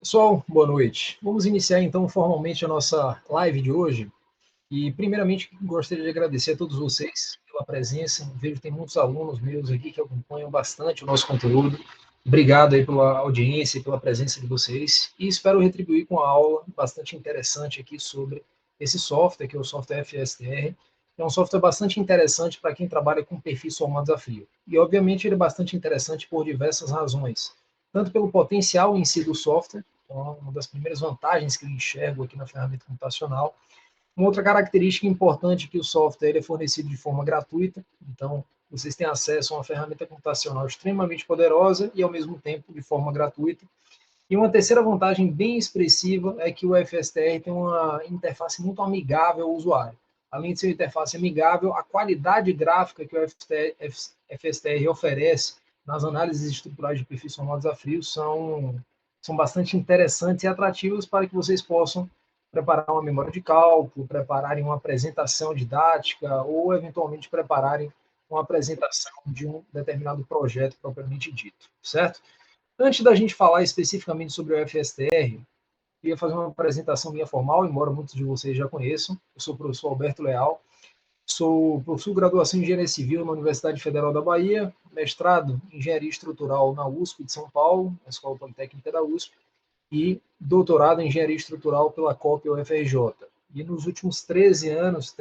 Pessoal, boa noite. Vamos iniciar então formalmente a nossa live de hoje. E primeiramente gostaria de agradecer a todos vocês pela presença. Vejo que tem muitos alunos meus aqui que acompanham bastante o nosso conteúdo. Obrigado aí pela audiência e pela presença de vocês. E espero retribuir com a aula bastante interessante aqui sobre esse software, que é o software FSTR. É um software bastante interessante para quem trabalha com perfis formados a frio. E obviamente ele é bastante interessante por diversas razões. Tanto pelo potencial em si do software, então, uma das primeiras vantagens que eu enxergo aqui na ferramenta computacional. Uma outra característica importante é que o software é fornecido de forma gratuita, então vocês têm acesso a uma ferramenta computacional extremamente poderosa e, ao mesmo tempo, de forma gratuita. E uma terceira vantagem bem expressiva é que o FSTR tem uma interface muito amigável ao usuário. Além de ser uma interface amigável, a qualidade gráfica que o FSTR oferece nas análises estruturais de perfis formados a frio são bastante interessantes e atrativas para que vocês possam preparar uma memória de cálculo, prepararem uma apresentação didática ou, eventualmente, prepararem uma apresentação de um determinado projeto propriamente dito, certo? Antes da gente falar especificamente sobre o FSTR, queria fazer uma apresentação minha formal, embora muitos de vocês já conheçam. Eu sou o professor Alberto Leal, sou professor de graduação em Engenharia Civil na Universidade Federal da Bahia, mestrado em Engenharia Estrutural na USP de São Paulo, na Escola Politécnica da USP, e doutorado em Engenharia Estrutural pela COP UFRJ. E nos últimos 13 anos,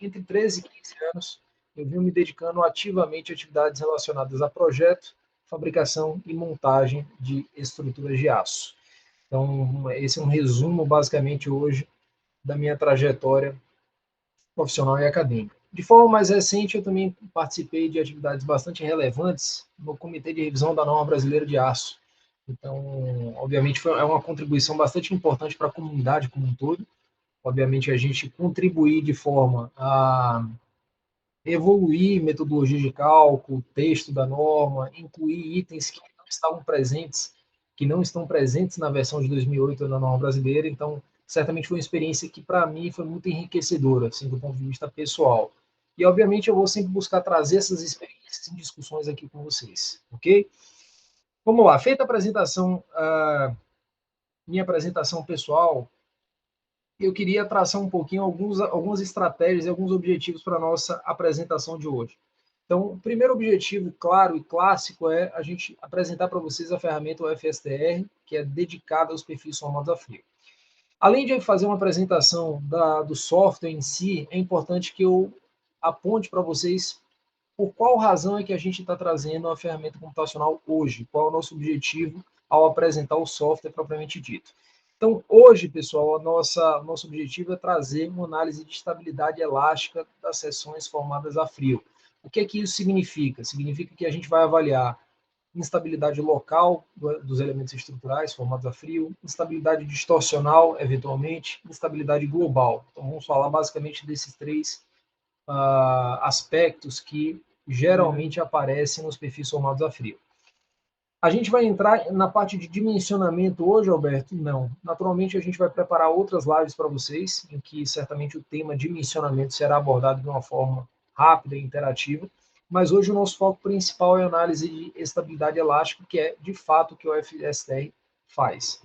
entre 13 e 15 anos, eu venho me dedicando ativamente a atividades relacionadas a projeto, fabricação e montagem de estruturas de aço. Então, esse é um resumo, basicamente, hoje, da minha trajetória profissional e acadêmica. De forma mais recente, eu também participei de atividades bastante relevantes no Comitê de Revisão da Norma Brasileira de Aço. Então, obviamente, é uma contribuição bastante importante para a comunidade como um todo. Obviamente, a gente contribuir de forma a evoluir metodologia de cálculo, texto da norma, incluir itens que não estão presentes na versão de 2008 da norma brasileira. Então, certamente foi uma experiência que, para mim, foi muito enriquecedora, assim, do ponto de vista pessoal. E, obviamente, eu vou sempre buscar trazer essas experiências em discussões aqui com vocês, ok? Vamos lá, feita a apresentação, minha apresentação pessoal, eu queria traçar um pouquinho algumas estratégias e alguns objetivos para a nossa apresentação de hoje. Então, o primeiro objetivo claro e clássico é a gente apresentar para vocês a ferramenta UFSTR, que é dedicada aos perfis formados a frio. Além de fazer uma apresentação do software em si, é importante que eu aponte para vocês por qual razão é que a gente está trazendo a ferramenta computacional hoje, qual é o nosso objetivo ao apresentar o software propriamente dito. Então, hoje, pessoal, nosso objetivo é trazer uma análise de estabilidade elástica das seções formadas a frio. O que é que isso significa? Significa que a gente vai avaliar instabilidade local dos elementos estruturais formados a frio, instabilidade distorcional, eventualmente, instabilidade global. Então, vamos falar basicamente desses três aspectos que geralmente aparecem nos perfis formados a frio. A gente vai entrar na parte de dimensionamento hoje, Alberto? Não. Naturalmente, a gente vai preparar outras lives para vocês, em que certamente o tema dimensionamento será abordado de uma forma rápida e interativa, mas hoje o nosso foco principal é a análise de estabilidade elástica, que é, de fato, o que o FSTR faz.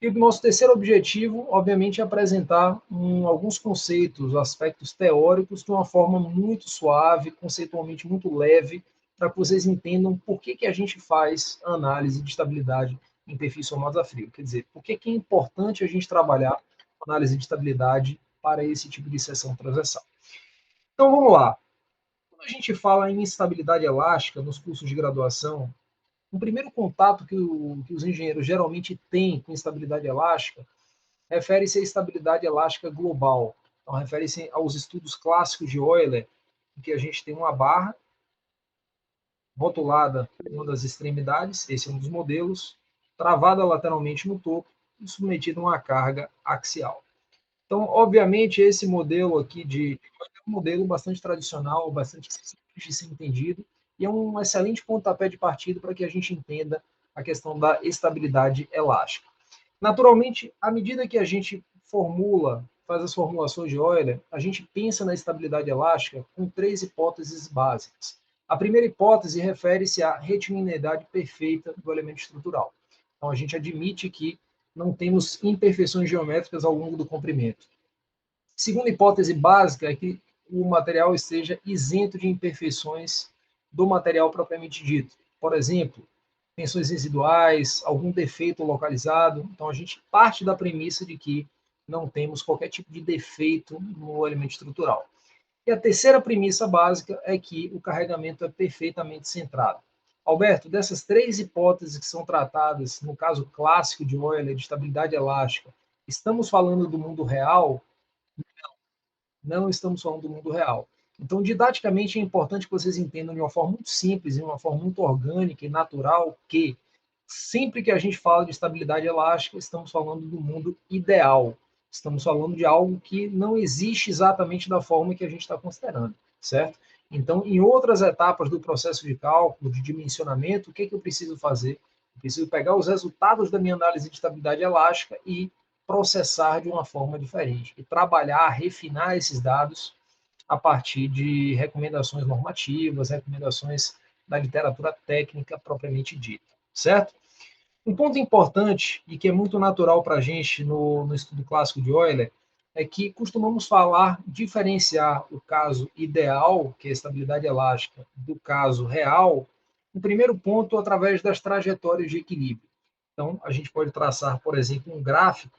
E o nosso terceiro objetivo, obviamente, é apresentar alguns conceitos, aspectos teóricos de uma forma muito suave, conceitualmente muito leve, para que vocês entendam por que a gente faz a análise de estabilidade em perfis formados a frio. Quer dizer, por que é importante a gente trabalhar análise de estabilidade para esse tipo de seção transversal. Então, vamos lá. Quando a gente fala em estabilidade elástica nos cursos de graduação, o primeiro contato que os engenheiros geralmente têm com estabilidade elástica refere-se à estabilidade elástica global. Então, refere-se aos estudos clássicos de Euler, em que a gente tem uma barra rotulada em uma das extremidades, esse é um dos modelos, travada lateralmente no topo e submetida a uma carga axial. Então, obviamente, esse modelo aqui é um modelo bastante tradicional, bastante simples de ser entendido, e é um excelente pontapé de partida para que a gente entenda a questão da estabilidade elástica. Naturalmente, à medida que a gente faz as formulações de Euler, a gente pensa na estabilidade elástica com três hipóteses básicas. A primeira hipótese refere-se à retilíneidade perfeita do elemento estrutural. Então, a gente admite que não temos imperfeições geométricas ao longo do comprimento. Segunda hipótese básica é que o material esteja isento de imperfeições do material propriamente dito. Por exemplo, tensões residuais, algum defeito localizado. Então, a gente parte da premissa de que não temos qualquer tipo de defeito no elemento estrutural. E a terceira premissa básica é que o carregamento é perfeitamente centrado. Alberto, dessas três hipóteses que são tratadas no caso clássico de Euler, de estabilidade elástica, estamos falando do mundo real? Não estamos falando do mundo real. Então, didaticamente, é importante que vocês entendam de uma forma muito simples, de uma forma muito orgânica e natural, que sempre que a gente fala de estabilidade elástica, estamos falando do mundo ideal. Estamos falando de algo que não existe exatamente da forma que a gente está considerando, certo? Então, em outras etapas do processo de cálculo, de dimensionamento, o que, é que eu preciso fazer? Eu preciso pegar os resultados da minha análise de estabilidade elástica e processar de uma forma diferente e trabalhar, refinar esses dados a partir de recomendações normativas, recomendações da literatura técnica propriamente dita, certo? Um ponto importante e que é muito natural para a gente no estudo clássico de Euler é que costumamos falar, diferenciar o caso ideal, que é a estabilidade elástica, do caso real, no primeiro ponto, através das trajetórias de equilíbrio. Então, a gente pode traçar, por exemplo, um gráfico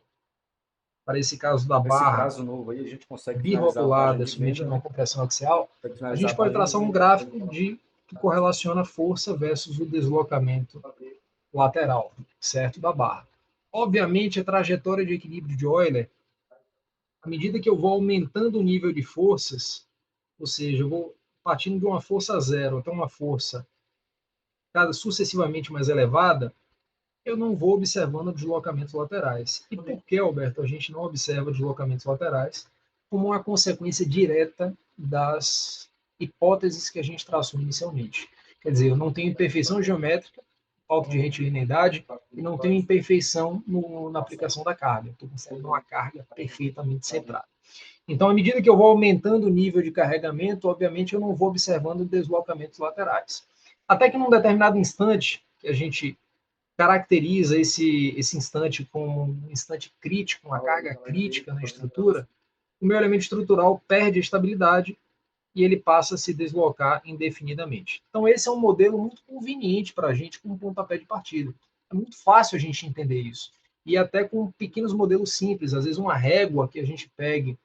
para esse caso da Esse barra prazo novo aí, a gente consegue finalizar a página birrotulada de submetida venda, a uma né? compressão axial, Consegue a finalizar gente a pode página de traçar um venda, consegue gráfico falar. que correlaciona a força versus o deslocamento lateral, certo, da barra. Obviamente, a trajetória de equilíbrio de Euler, à medida que eu vou aumentando o nível de forças, ou seja, eu vou partindo de uma força zero até uma força cada sucessivamente mais elevada, eu não vou observando deslocamentos laterais. E por que, Alberto, a gente não observa deslocamentos laterais? Como uma consequência direta das hipóteses que a gente traçou inicialmente. Quer dizer, eu não tenho imperfeição geométrica, falta de retilinidade, e não tenho imperfeição na aplicação da carga. Estou considerando uma carga perfeitamente centrada. Então, à medida que eu vou aumentando o nível de carregamento, obviamente eu não vou observando deslocamentos laterais. Até que num determinado instante, que a gente caracteriza esse instante como um instante crítico, uma carga crítica na estrutura, o meu elemento estrutural perde a estabilidade e ele passa a se deslocar indefinidamente. Então, esse é um modelo muito conveniente para a gente como pontapé de partida. É muito fácil a gente entender isso. E até com pequenos modelos simples, às vezes uma régua que a gente pegue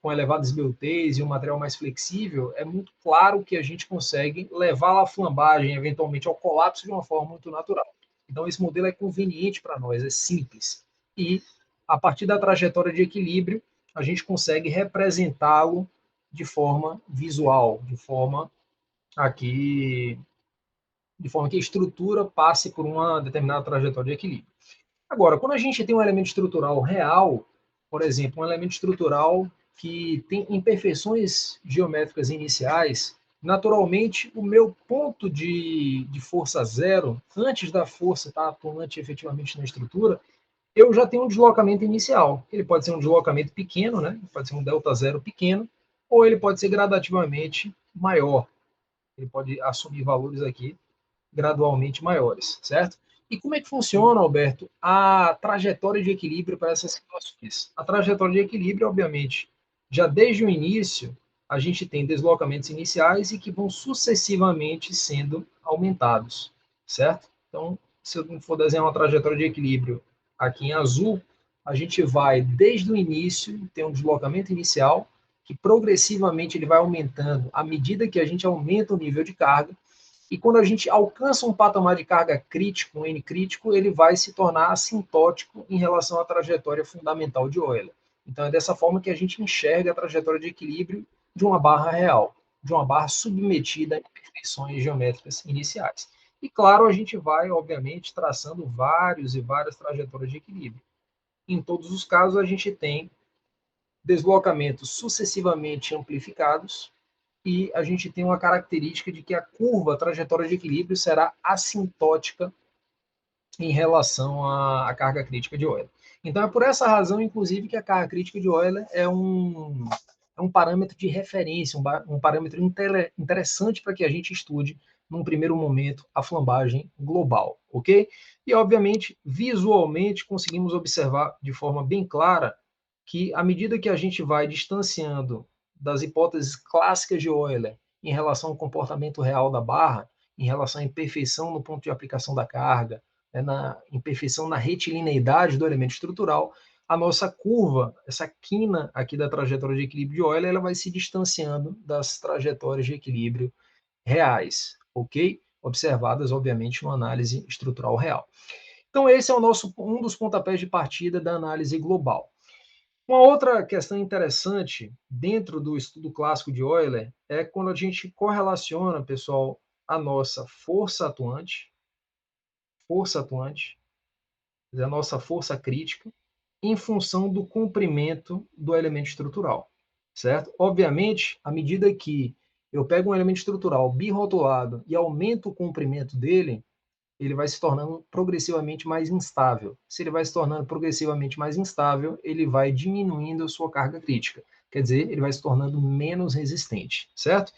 com elevada esbeltez e um material mais flexível, é muito claro que a gente consegue levá-la à flambagem, eventualmente ao colapso, de uma forma muito natural. Então, esse modelo é conveniente para nós, é simples. E, a partir da trajetória de equilíbrio, a gente consegue representá-lo de forma visual, aqui, de forma que a estrutura passe por uma determinada trajetória de equilíbrio. Agora, quando a gente tem um elemento estrutural real, por exemplo, um elemento estrutural que tem imperfeições geométricas iniciais, naturalmente o meu ponto de força zero, antes da força estar atuante efetivamente na estrutura, eu já tenho um deslocamento inicial. Ele pode ser um deslocamento pequeno, né? Pode ser um delta zero pequeno, ou ele pode ser gradativamente maior. Ele pode assumir valores aqui gradualmente maiores, certo? E como é que funciona, Alberto, a trajetória de equilíbrio para essas situações? A trajetória de equilíbrio, obviamente, já desde o início, a gente tem deslocamentos iniciais e que vão sucessivamente sendo aumentados, certo? Então, se eu for desenhar uma trajetória de equilíbrio aqui em azul, a gente vai desde o início, ter um deslocamento inicial, que progressivamente ele vai aumentando à medida que a gente aumenta o nível de carga, e quando a gente alcança um patamar de carga crítico, um N crítico, ele vai se tornar assintótico em relação à trajetória fundamental de Euler. Então é dessa forma que a gente enxerga a trajetória de equilíbrio de uma barra real, de uma barra submetida a imperfeições geométricas iniciais. E claro, a gente vai, obviamente, traçando vários e várias trajetórias de equilíbrio. Em todos os casos, a gente tem deslocamentos sucessivamente amplificados, e a gente tem uma característica de que a curva, a trajetória de equilíbrio, será assintótica em relação à carga crítica de Euler. Então, é por essa razão, inclusive, que a carga crítica de Euler é um parâmetro de referência, um parâmetro interessante para que a gente estude num primeiro momento, a flambagem global, ok? E, obviamente, visualmente, conseguimos observar de forma bem clara que, à medida que a gente vai distanciando das hipóteses clássicas de Euler em relação ao comportamento real da barra, em relação à imperfeição no ponto de aplicação da carga, né, na imperfeição na retilineidade do elemento estrutural, a nossa curva, essa quina aqui da trajetória de equilíbrio de Euler, ela vai se distanciando das trajetórias de equilíbrio reais, ok? Observadas, obviamente, numa análise estrutural real. Então, esse é um dos pontapés de partida da análise global. Uma outra questão interessante dentro do estudo clássico de Euler é quando a gente correlaciona, pessoal, a nossa força atuante, a nossa força crítica, em função do comprimento do elemento estrutural, certo? Obviamente, à medida que eu pego um elemento estrutural birrotulado e aumento o comprimento dele, ele vai se tornando progressivamente mais instável. Se ele vai se tornando progressivamente mais instável, ele vai diminuindo a sua carga crítica. Quer dizer, ele vai se tornando menos resistente, certo?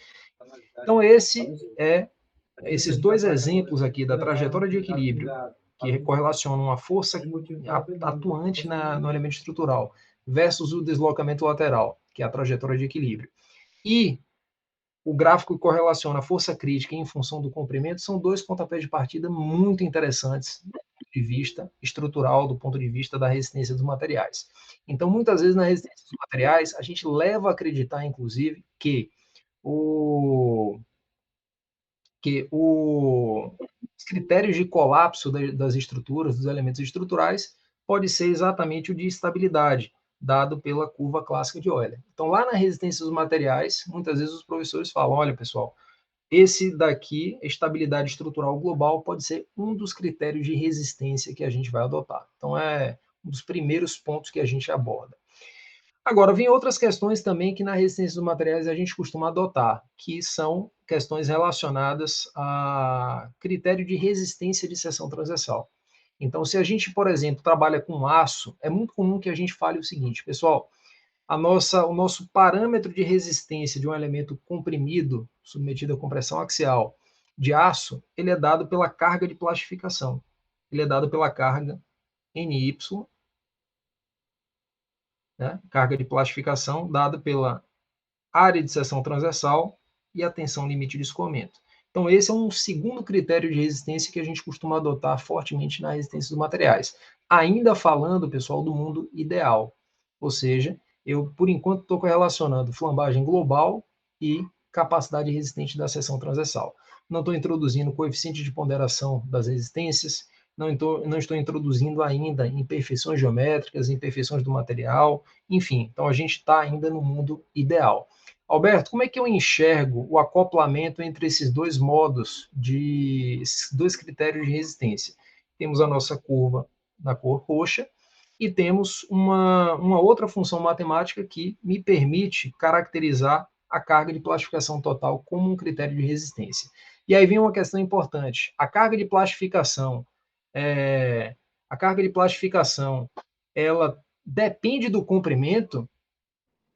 Então, esses dois exemplos aqui da trajetória de equilíbrio, que correlacionam a força atuante no elemento estrutural versus o deslocamento lateral, que é a trajetória de equilíbrio, e o gráfico que correlaciona a força crítica em função do comprimento, são dois pontapés de partida muito interessantes do ponto de vista estrutural, do ponto de vista da resistência dos materiais. Então, muitas vezes, na resistência dos materiais, a gente leva a acreditar, inclusive, que os critérios de colapso das estruturas, dos elementos estruturais, pode ser exatamente o de estabilidade, dado pela curva clássica de Euler. Então, lá na resistência dos materiais, muitas vezes os professores falam, olha, pessoal, esse daqui, estabilidade estrutural global, pode ser um dos critérios de resistência que a gente vai adotar. Então, é um dos primeiros pontos que a gente aborda. Agora, vem outras questões também que na resistência dos materiais a gente costuma adotar, que são questões relacionadas a critério de resistência de seção transversal. Então, se a gente, por exemplo, trabalha com aço, é muito comum que a gente fale o seguinte, pessoal, o nosso parâmetro de resistência de um elemento comprimido, submetido a compressão axial de aço, ele é dado pela carga de plastificação. Ele é dado pela carga NY, né? Carga de plastificação dada pela área de seção transversal e a tensão limite de escoamento. Então, esse é um segundo critério de resistência que a gente costuma adotar fortemente na resistência dos materiais. Ainda falando, pessoal, do mundo ideal. Ou seja, eu, por enquanto, estou correlacionando flambagem global e capacidade resistente da seção transversal. Não estou introduzindo coeficiente de ponderação das resistências, não estou introduzindo ainda imperfeições geométricas, imperfeições do material, enfim. Então, a gente está ainda no mundo ideal. Alberto, como é que eu enxergo o acoplamento entre esses dois modos, esses dois critérios de resistência? Temos a nossa curva na cor roxa e temos uma outra função matemática que me permite caracterizar a carga de plastificação total como um critério de resistência. E aí vem uma questão importante. A carga de plastificação, ela depende do comprimento.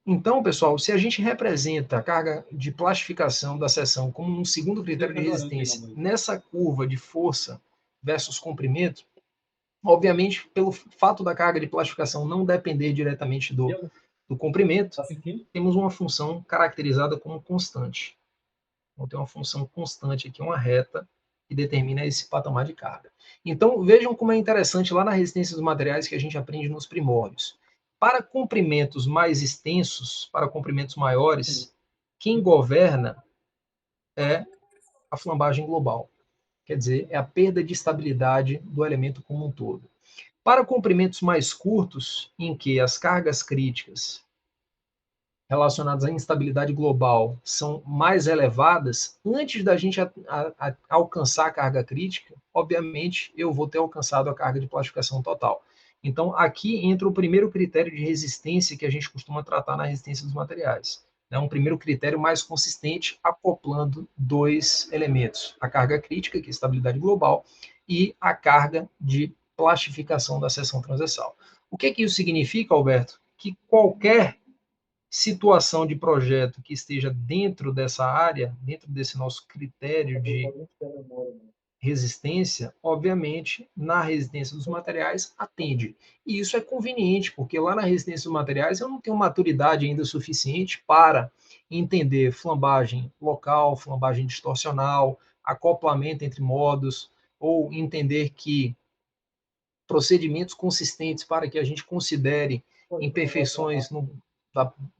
Então, pessoal, se a gente representa a carga de plastificação da seção como um segundo critério de resistência nessa curva de força versus comprimento, obviamente, pelo fato da carga de plastificação não depender diretamente do comprimento, temos uma função caracterizada como constante. Então, tem uma função constante aqui, uma reta, que determina esse patamar de carga. Então, vejam como é interessante lá na resistência dos materiais que a gente aprende nos primórdios. Para comprimentos mais extensos, para comprimentos maiores, quem governa é a flambagem global. Quer dizer, é a perda de estabilidade do elemento como um todo. Para comprimentos mais curtos, em que as cargas críticas relacionadas à instabilidade global são mais elevadas, antes da gente alcançar a carga crítica, obviamente eu vou ter alcançado a carga de plastificação total. Então, aqui entra o primeiro critério de resistência que a gente costuma tratar na resistência dos materiais. É um primeiro critério mais consistente, acoplando dois elementos: a carga crítica, que é a estabilidade global, e a carga de plastificação da seção transversal. O que isso significa, Alberto? Que qualquer situação de projeto que esteja dentro dessa área, dentro desse nosso critério de resistência, obviamente, na resistência dos materiais, atende. E isso é conveniente, porque lá na resistência dos materiais eu não tenho maturidade ainda suficiente para entender flambagem local, flambagem distorcional, acoplamento entre modos, ou entender que procedimentos consistentes para que a gente considere imperfeições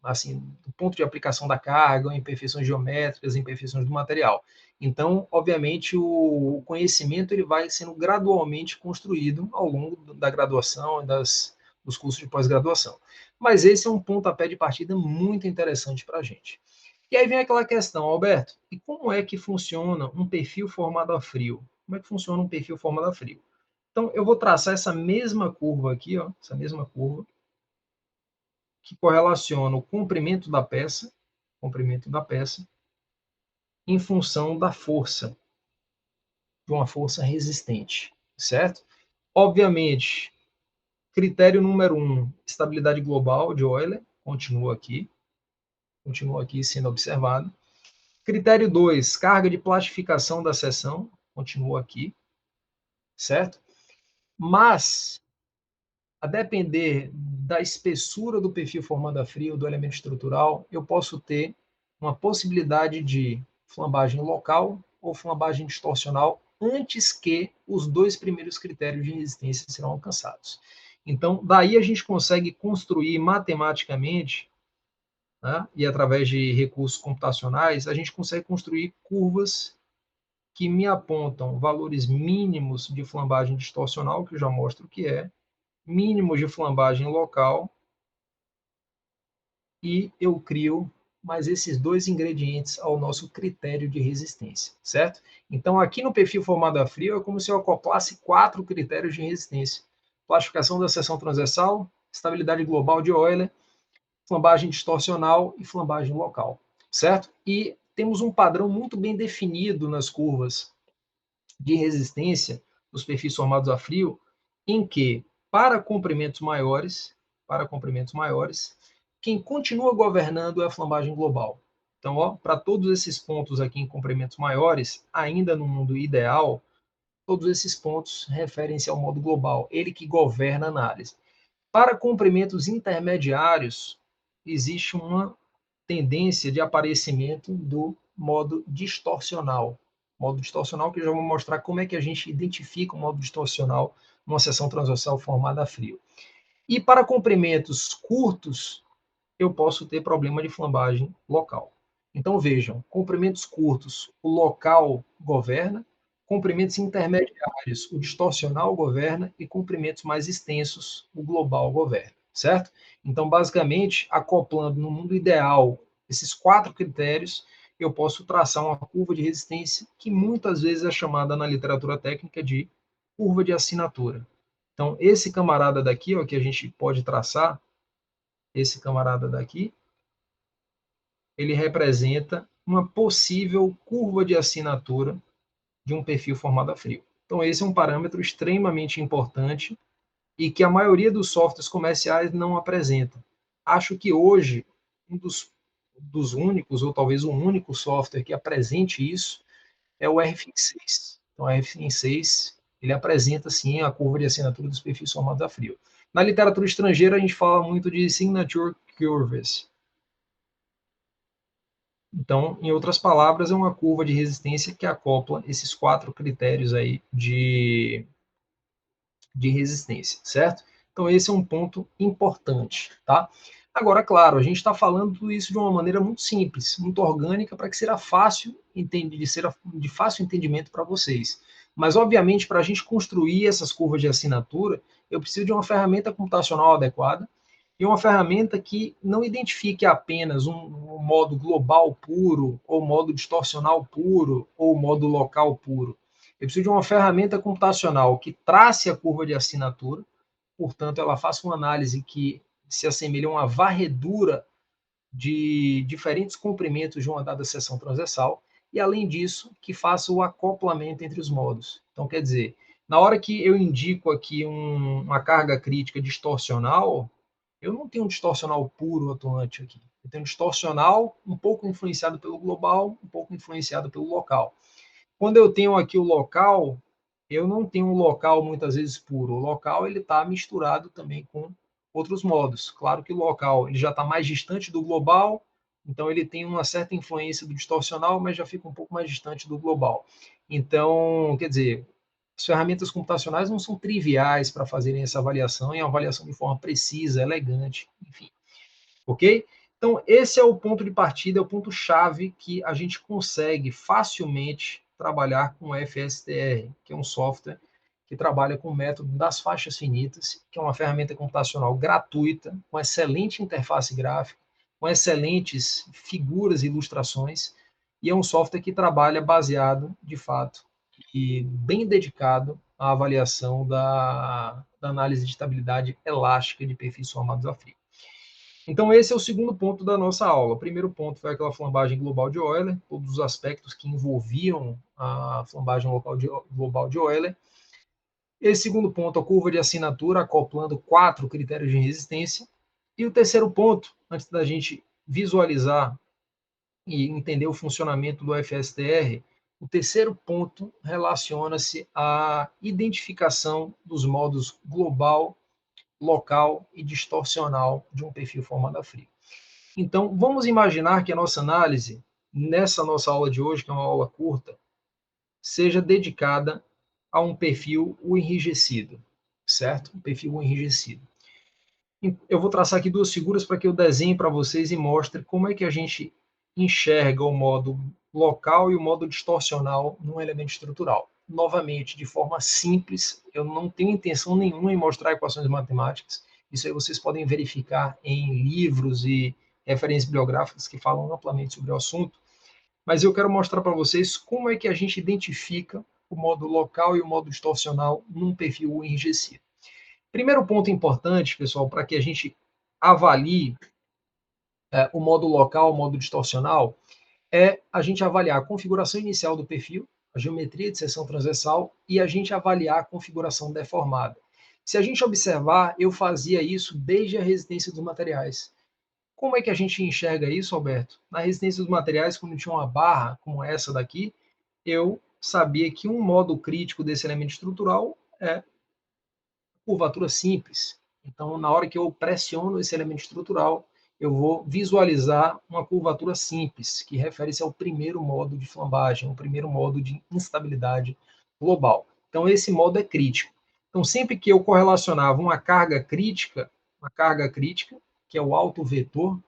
assim, do ponto de aplicação da carga, imperfeições geométricas, imperfeições do material. Então, obviamente, o conhecimento ele vai sendo gradualmente construído ao longo da graduação e dos cursos de pós-graduação. Mas esse é um pontapé de partida muito interessante para a gente. E aí vem aquela questão, Alberto, e como é que funciona um perfil formado a frio? Como é que funciona um perfil formado a frio? Então, eu vou traçar essa mesma curva aqui, ó, essa mesma curva, que correlaciona o comprimento da peça, em função da força, de uma força resistente, certo? Obviamente, critério número 1, estabilidade global de Euler, continua aqui sendo observado. Critério 2, carga de plastificação da seção, continua aqui, certo? Mas, a depender da espessura do perfil formado a frio, do elemento estrutural, eu posso ter uma possibilidade de flambagem local ou flambagem distorcional antes que os dois primeiros critérios de resistência serão alcançados. Então, daí a gente consegue construir matematicamente, né, e através de recursos computacionais, a gente consegue construir curvas que me apontam valores mínimos de flambagem distorcional, que eu já mostro o que é, mínimos de flambagem local, e eu crio mais esses dois ingredientes ao nosso critério de resistência, certo? Então, aqui no perfil formado a frio, é como se eu acoplasse 4 critérios de resistência. Classificação da seção transversal, estabilidade global de Euler, flambagem distorcional e flambagem local, certo? E temos um padrão muito bem definido nas curvas de resistência dos perfis formados a frio, em que, para comprimentos maiores, quem continua governando é a flambagem global. Então, para todos esses pontos aqui em comprimentos maiores, ainda no mundo ideal, todos esses pontos referem-se ao modo global, ele que governa a análise. Para comprimentos intermediários, existe uma tendência de aparecimento do modo distorcional. Modo distorcional que eu já vou mostrar como é que a gente identifica o modo distorcional numa seção transversal formada a frio. E para comprimentos curtos, eu posso ter problema de flambagem local. Então vejam, comprimentos curtos, o local governa, comprimentos intermediários, o distorcional governa e comprimentos mais extensos, o global governa, certo? Então, basicamente, acoplando no mundo ideal esses 4 critérios, eu posso traçar uma curva de resistência que muitas vezes é chamada na literatura técnica de curva de assinatura. Então, esse camarada daqui, ó, que a gente pode traçar, esse camarada daqui, ele representa uma possível curva de assinatura de um perfil formado a frio. Então, esse é um parâmetro extremamente importante e que a maioria dos softwares comerciais não apresenta. Acho que hoje, um dos únicos, ou talvez o único software que apresente isso, é o RFIN6. Então, o RFIN6, ele apresenta, sim, a curva de assinatura dos perfis formados a frio. Na literatura estrangeira, a gente fala muito de signature curves. Então, em outras palavras, é uma curva de resistência que acopla esses 4 critérios aí de resistência, certo? Então, esse é um ponto importante, tá? Agora, claro, a gente está falando tudo isso de uma maneira muito simples, muito orgânica, para que seja fácil de fácil entendimento para vocês. Mas, obviamente, para a gente construir essas curvas de assinatura, eu preciso de uma ferramenta computacional adequada e uma ferramenta que não identifique apenas um modo global puro, ou modo distorcional puro, ou modo local puro. Eu preciso de uma ferramenta computacional que trace a curva de assinatura, portanto, ela faça uma análise que se assemelha a uma varredura de diferentes comprimentos de uma dada seção transversal, e, além disso, que faça o acoplamento entre os modos. Então, quer dizer, na hora que eu indico aqui uma carga crítica distorcional, Eu não tenho um distorcional puro atuante aqui. Eu tenho um distorcional um pouco influenciado pelo global, um pouco influenciado pelo local. Quando eu tenho aqui o local, eu não tenho um local muitas vezes puro. O local ele está misturado também com outros modos. Claro que o local ele já está mais distante do global, então ele tem uma certa influência do distorcional, mas já fica um pouco mais distante do global. Então, quer dizer, as ferramentas computacionais não são triviais para fazerem essa avaliação, e uma avaliação de forma precisa, elegante, enfim. Ok? Então, esse é o ponto de partida, é o ponto-chave que a gente consegue facilmente trabalhar com o FSTR, que é um software que trabalha com o método das faixas finitas, que é uma ferramenta computacional gratuita, com excelente interface gráfica, com excelentes figuras e ilustrações, e é um software que trabalha baseado, de fato, e bem dedicado à avaliação da análise de estabilidade elástica de perfis formados a frio. Então, esse é o segundo ponto da nossa aula. O primeiro ponto foi aquela flambagem global de Euler, todos os aspectos que envolviam a flambagem global de Euler. Esse segundo ponto, a curva de assinatura, acoplando 4 critérios de resistência. E o terceiro ponto, antes da gente visualizar e entender o funcionamento do FSTR, o terceiro ponto relaciona-se à identificação dos modos global, local e distorcional de um perfil formado a frio. Então, vamos imaginar que a nossa análise, nessa nossa aula de hoje, que é uma aula curta, seja dedicada a um perfil o enrijecido, certo? Um perfil o enrijecido. Eu vou traçar aqui duas figuras para que eu desenhe para vocês e mostre como é que a gente enxerga o modo local e o modo distorcional num elemento estrutural. Novamente, de forma simples, eu não tenho intenção nenhuma em mostrar equações matemáticas. Isso aí vocês podem verificar em livros e referências bibliográficas que falam amplamente sobre o assunto. Mas eu quero mostrar para vocês como é que a gente identifica o modo local e o modo distorcional num perfil enrijecido. Primeiro ponto importante, pessoal, para que a gente avalie o modo local, o modo distorcional, é a gente avaliar a configuração inicial do perfil, a geometria de seção transversal e a gente avaliar a configuração deformada. Se a gente observar, eu fazia isso desde a resistência dos materiais. Como é que a gente enxerga isso, Alberto? Na resistência dos materiais, quando tinha uma barra como essa daqui, eu sabia que um modo crítico desse elemento estrutural é curvatura simples. Então, na hora que eu pressiono esse elemento estrutural, eu vou visualizar uma curvatura simples, que refere-se ao primeiro modo de flambagem, o primeiro modo de instabilidade global. Então, esse modo é crítico. Então, sempre que eu correlacionava uma carga crítica, que é o alto vetor,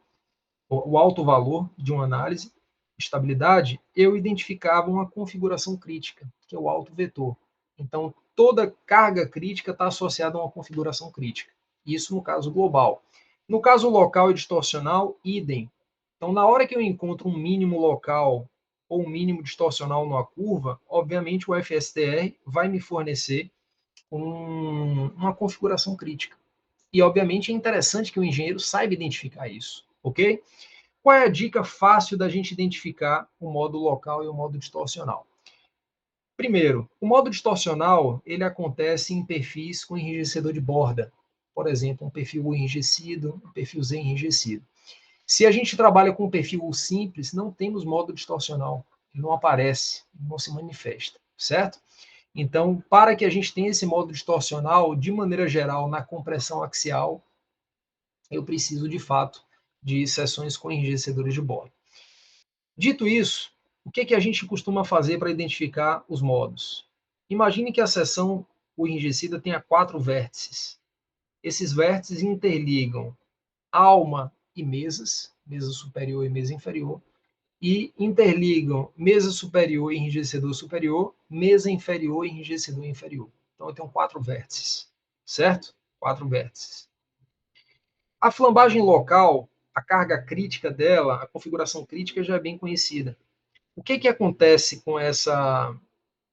o alto valor de uma análise, estabilidade, eu identificava uma configuração crítica, que é o alto vetor. Então, toda carga crítica está associada a uma configuração crítica. Isso no caso global. No caso local e distorcional, idem. Então, na hora que eu encontro um mínimo local ou um mínimo distorcional numa curva, obviamente o FSTR vai me fornecer uma configuração crítica. E, obviamente, é interessante que o engenheiro saiba identificar isso, ok? Qual é a dica fácil da gente identificar o modo local e o modo distorcional? Primeiro, o modo distorcional ele acontece em perfis com enrijecedor de borda. Por exemplo, um perfil U enrijecido, um perfil Z enrijecido. Se a gente trabalha com um perfil U simples, não temos modo distorcional. Ele não aparece, não se manifesta, certo? Então, para que a gente tenha esse modo distorcional, de maneira geral, na compressão axial, eu preciso, de fato, de seções com enrijecedores de borda. Dito isso, o que a gente costuma fazer para identificar os modos? Imagine que a seção o enrijecida tenha 4 vértices. Esses vértices interligam alma e mesas, mesa superior e mesa inferior, e interligam mesa superior e enrijecedor superior, mesa inferior e enrijecedor inferior. Então, eu tenho 4 vértices, certo? 4 vértices. A flambagem local, a carga crítica dela, a configuração crítica já é bem conhecida. O que acontece com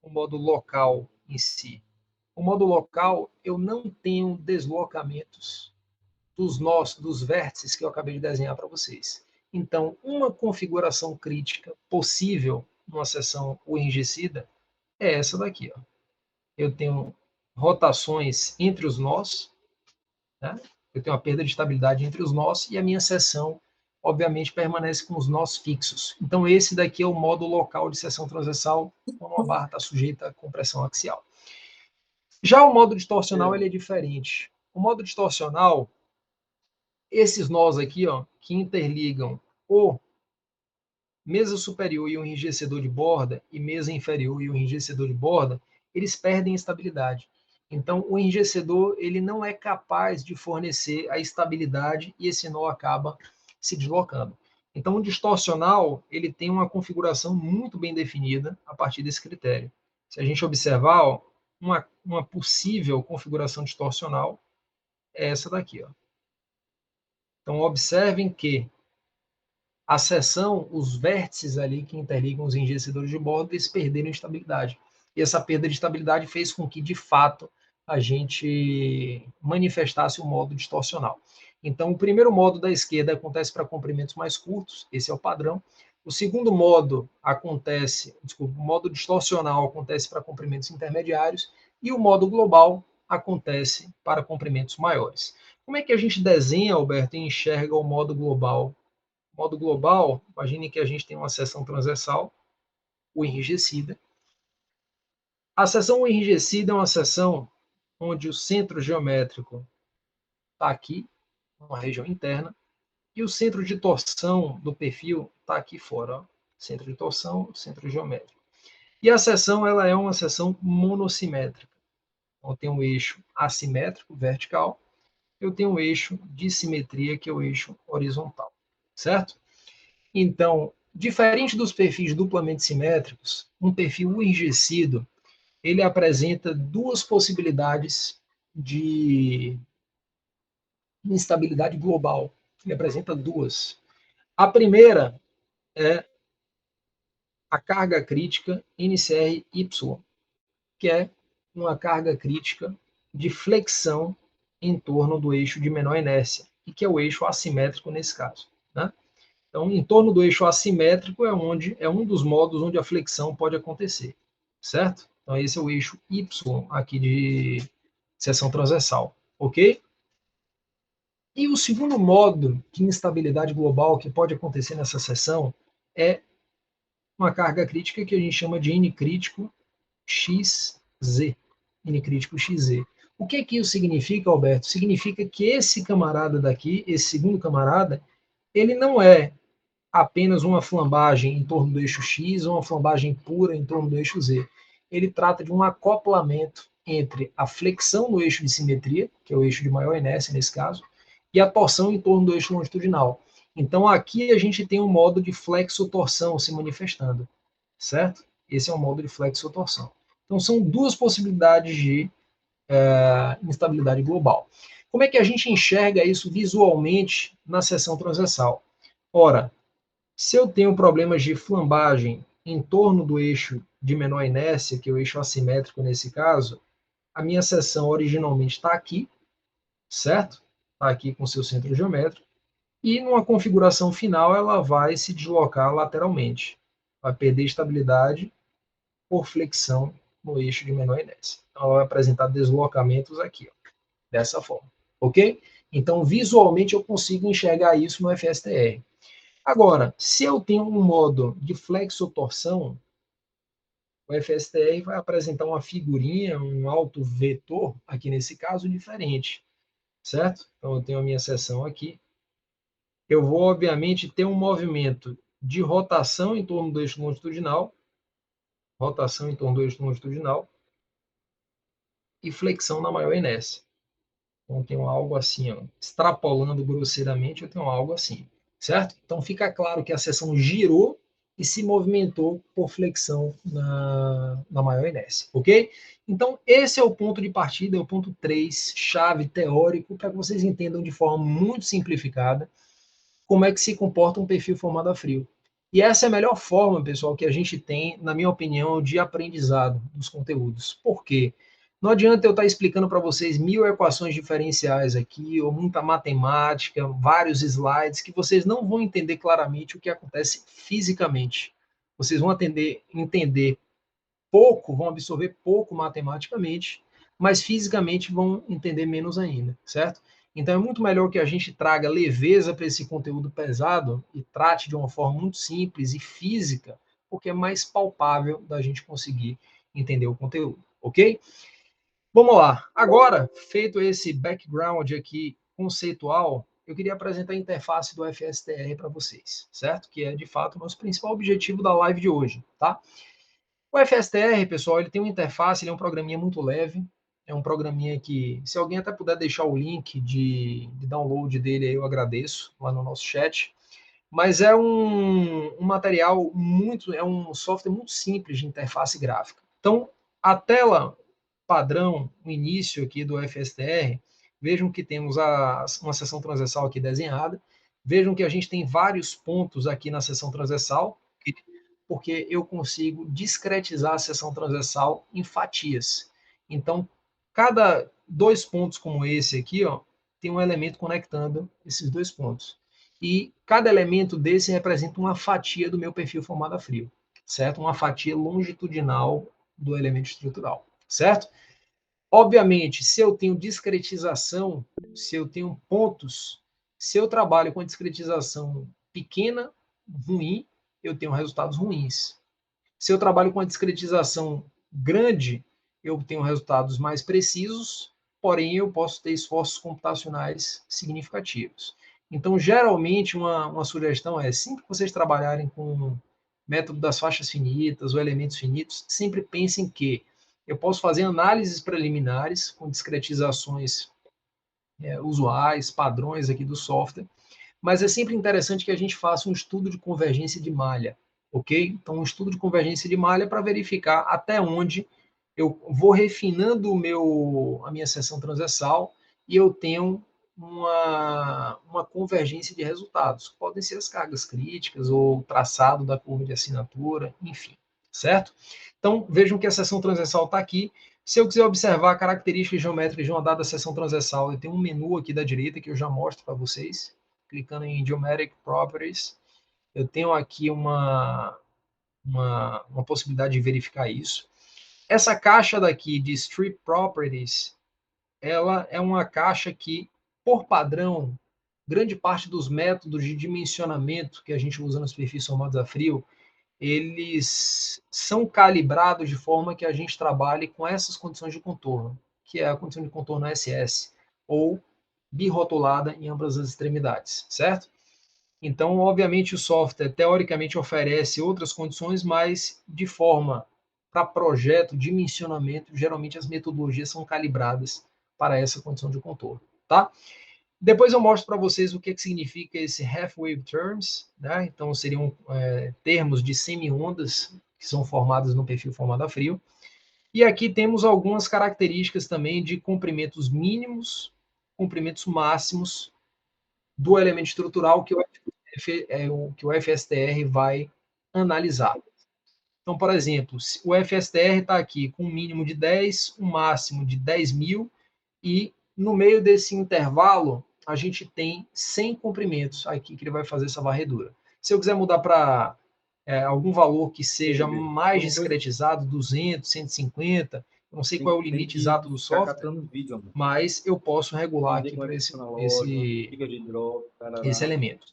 o modo local em si? O modo local, eu não tenho deslocamentos dos nós, dos vértices que eu acabei de desenhar para vocês. Então, uma configuração crítica possível numa seção enrijecida é essa daqui. Ó. Eu tenho rotações entre os nós, né? Eu tenho uma perda de estabilidade entre os nós e a minha seção, obviamente, permanece com os nós fixos. Então, esse daqui é o modo local de seção transversal, quando uma barra está sujeita à compressão axial. Já o modo distorcional, ele é diferente. O modo distorcional, esses nós aqui, ó, que interligam o mesa superior e o enrijecedor de borda e mesa inferior e o enrijecedor de borda, eles perdem estabilidade. Então, o enrijecedor ele não é capaz de fornecer a estabilidade e esse nó acaba se deslocando. Então, o distorcional ele tem uma configuração muito bem definida a partir desse critério. Se a gente observar, ó, uma possível configuração distorcional é essa daqui. Ó. Então, observem que a seção, os vértices ali que interligam os enrijecedores de borda, eles perderam estabilidade. E essa perda de estabilidade fez com que, de fato, a gente manifestasse o modo distorcional. Então, o primeiro modo da esquerda acontece para comprimentos mais curtos, esse é o padrão. O segundo modo o modo distorcional acontece para comprimentos intermediários e o modo global acontece para comprimentos maiores. Como é que a gente desenha, Alberto, e enxerga o modo global? Modo global, imagine que a gente tem uma seção transversal, o enrijecida. A seção enrijecida é uma seção onde o centro geométrico está aqui, uma região interna, e o centro de torção do perfil está aqui fora. Ó. Centro de torção, centro geométrico. E a seção ela é uma seção monossimétrica. Então, tem um eixo assimétrico, vertical, eu tenho um eixo de simetria, que é o eixo horizontal. Certo? Então, diferente dos perfis duplamente simétricos, um perfil enrijecido, ele apresenta duas possibilidades de instabilidade global. Ele apresenta duas. A primeira é a carga crítica NCRY, que é uma carga crítica de flexão em torno do eixo de menor inércia, e que é o eixo assimétrico nesse caso. Né? Então, em torno do eixo assimétrico é um dos modos onde a flexão pode acontecer, certo? Então, esse é o eixo Y aqui de seção transversal, ok? E o segundo modo de instabilidade global que pode acontecer nessa seção é uma carga crítica que a gente chama de N crítico XZ. N crítico XZ. O que isso significa, Alberto? Significa que esse camarada daqui, esse segundo camarada, ele não é apenas uma flambagem em torno do eixo X ou uma flambagem pura em torno do eixo Z. Ele trata de um acoplamento entre a flexão no eixo de simetria, que é o eixo de maior inércia nesse caso, e a torção em torno do eixo longitudinal. Então aqui a gente tem um modo de flexotorção se manifestando, certo? Esse é um modo de flexotorção. Então são duas possibilidades de instabilidade global. Como é que a gente enxerga isso visualmente na seção transversal? Ora, se eu tenho problemas de flambagem em torno do eixo de menor inércia, que é o eixo assimétrico nesse caso, a minha seção originalmente está aqui, certo? Está aqui com seu centro geométrico, e numa configuração final ela vai se deslocar lateralmente, vai perder estabilidade por flexão no eixo de menor inércia. Então ela vai apresentar deslocamentos aqui, ó, dessa forma, ok? Então visualmente eu consigo enxergar isso no FSTR. Agora, se eu tenho um modo de flexotorção, o FSTR vai apresentar uma figurinha, um autovetor, aqui nesse caso, diferente, certo? Então, eu tenho a minha seção aqui. Eu vou, obviamente, ter um movimento de rotação em torno do eixo longitudinal, e flexão na maior inércia. Então, eu tenho algo assim, ó, extrapolando grosseiramente, eu tenho algo assim, certo? Então, fica claro que a seção girou e se movimentou por flexão na maior inércia, ok? Então, esse é o ponto de partida, é o ponto 3, chave teórico, para que vocês entendam de forma muito simplificada como é que se comporta um perfil formado a frio. E essa é a melhor forma, pessoal, que a gente tem, na minha opinião, de aprendizado dos conteúdos. Por quê? Não adianta eu estar explicando para vocês 1000 equações diferenciais aqui, ou muita matemática, vários slides, que vocês não vão entender claramente o que acontece fisicamente. Vocês vão entender pouco, vão absorver pouco matematicamente, mas fisicamente vão entender menos ainda, certo? Então é muito melhor que a gente traga leveza para esse conteúdo pesado e trate de uma forma muito simples e física, porque é mais palpável da gente conseguir entender o conteúdo, ok? Vamos lá. Agora, feito esse background aqui conceitual, eu queria apresentar a interface do FSTR para vocês, certo? Que é, de fato, o nosso principal objetivo da live de hoje, tá? O FSTR, pessoal, ele tem uma interface, ele é um programinha muito leve, é um programinha que, se alguém até puder deixar o link de download dele, aí eu agradeço, lá no nosso chat. Mas é um material muito, é um software muito simples de interface gráfica. Então, a tela padrão, o início aqui do FSTR, vejam que temos uma seção transversal aqui desenhada, vejam que a gente tem vários pontos aqui na seção transversal, porque eu consigo discretizar a seção transversal em fatias. Então, cada dois pontos como esse aqui, ó, tem um elemento conectando esses dois pontos. E cada elemento desse representa uma fatia do meu perfil formado a frio, certo? Uma fatia longitudinal do elemento estrutural, certo? Obviamente, se eu tenho discretização, se eu tenho pontos, se eu trabalho com a discretização pequena, ruim, eu tenho resultados ruins. Se eu trabalho com a discretização grande, eu tenho resultados mais precisos, porém eu posso ter esforços computacionais significativos. Então, geralmente, uma sugestão é, sempre que vocês trabalharem com o método das faixas finitas ou elementos finitos, sempre pensem que eu posso fazer análises preliminares com discretizações usuais, padrões aqui do software, mas é sempre interessante que a gente faça um estudo de convergência de malha, ok? Então, um estudo de convergência de malha para verificar até onde eu vou refinando a minha seção transversal e eu tenho uma convergência de resultados. Podem ser as cargas críticas ou o traçado da curva de assinatura, enfim, certo? Então, vejam que a seção transversal está aqui. Se eu quiser observar características geométricas de uma dada seção transversal, eu tenho um menu aqui da direita que eu já mostro para vocês. Clicando em Geometric Properties, eu tenho aqui uma possibilidade de verificar isso. Essa caixa daqui de Strip Properties, ela é uma caixa que, por padrão, grande parte dos métodos de dimensionamento que a gente usa nos perfis formados a frio, eles são calibrados de forma que a gente trabalhe com essas condições de contorno, que é a condição de contorno SS, ou birrotulada em ambas as extremidades, certo? Então, obviamente, o software teoricamente oferece outras condições, mas de forma para projeto, dimensionamento, geralmente as metodologias são calibradas para essa condição de contorno, tá? Depois eu mostro para vocês o que significa esse half-wave terms, né? Então, seriam termos de semi-ondas que são formadas no perfil formado a frio. E aqui temos algumas características também de comprimentos mínimos, comprimentos máximos do elemento estrutural que o FSTR vai analisar. Então, por exemplo, o FSTR está aqui com um mínimo de 10, um máximo de 10.000, e no meio desse intervalo, a gente tem 100 comprimentos aqui que ele vai fazer essa varredura. Se eu quiser mudar para algum valor que seja mais discretizado, 200, 150, não sei qual é o limite exato do software, mas eu posso regular aqui para esse elemento.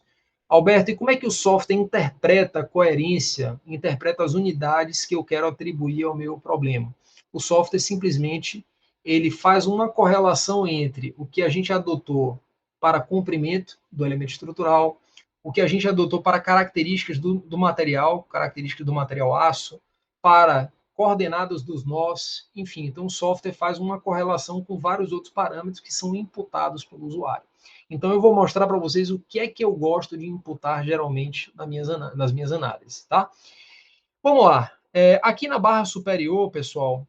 Alberto, e como é que o software interpreta a coerência, interpreta as unidades que eu quero atribuir ao meu problema? O software simplesmente ele faz uma correlação entre o que a gente adotou para comprimento do elemento estrutural, o que a gente adotou para características do material, características do material aço, para coordenadas dos nós, enfim. Então, o software faz uma correlação com vários outros parâmetros que são imputados pelo usuário. Então, eu vou mostrar para vocês o que é que eu gosto de imputar geralmente nas minhas análises, tá? Vamos lá. Aqui na barra superior, pessoal,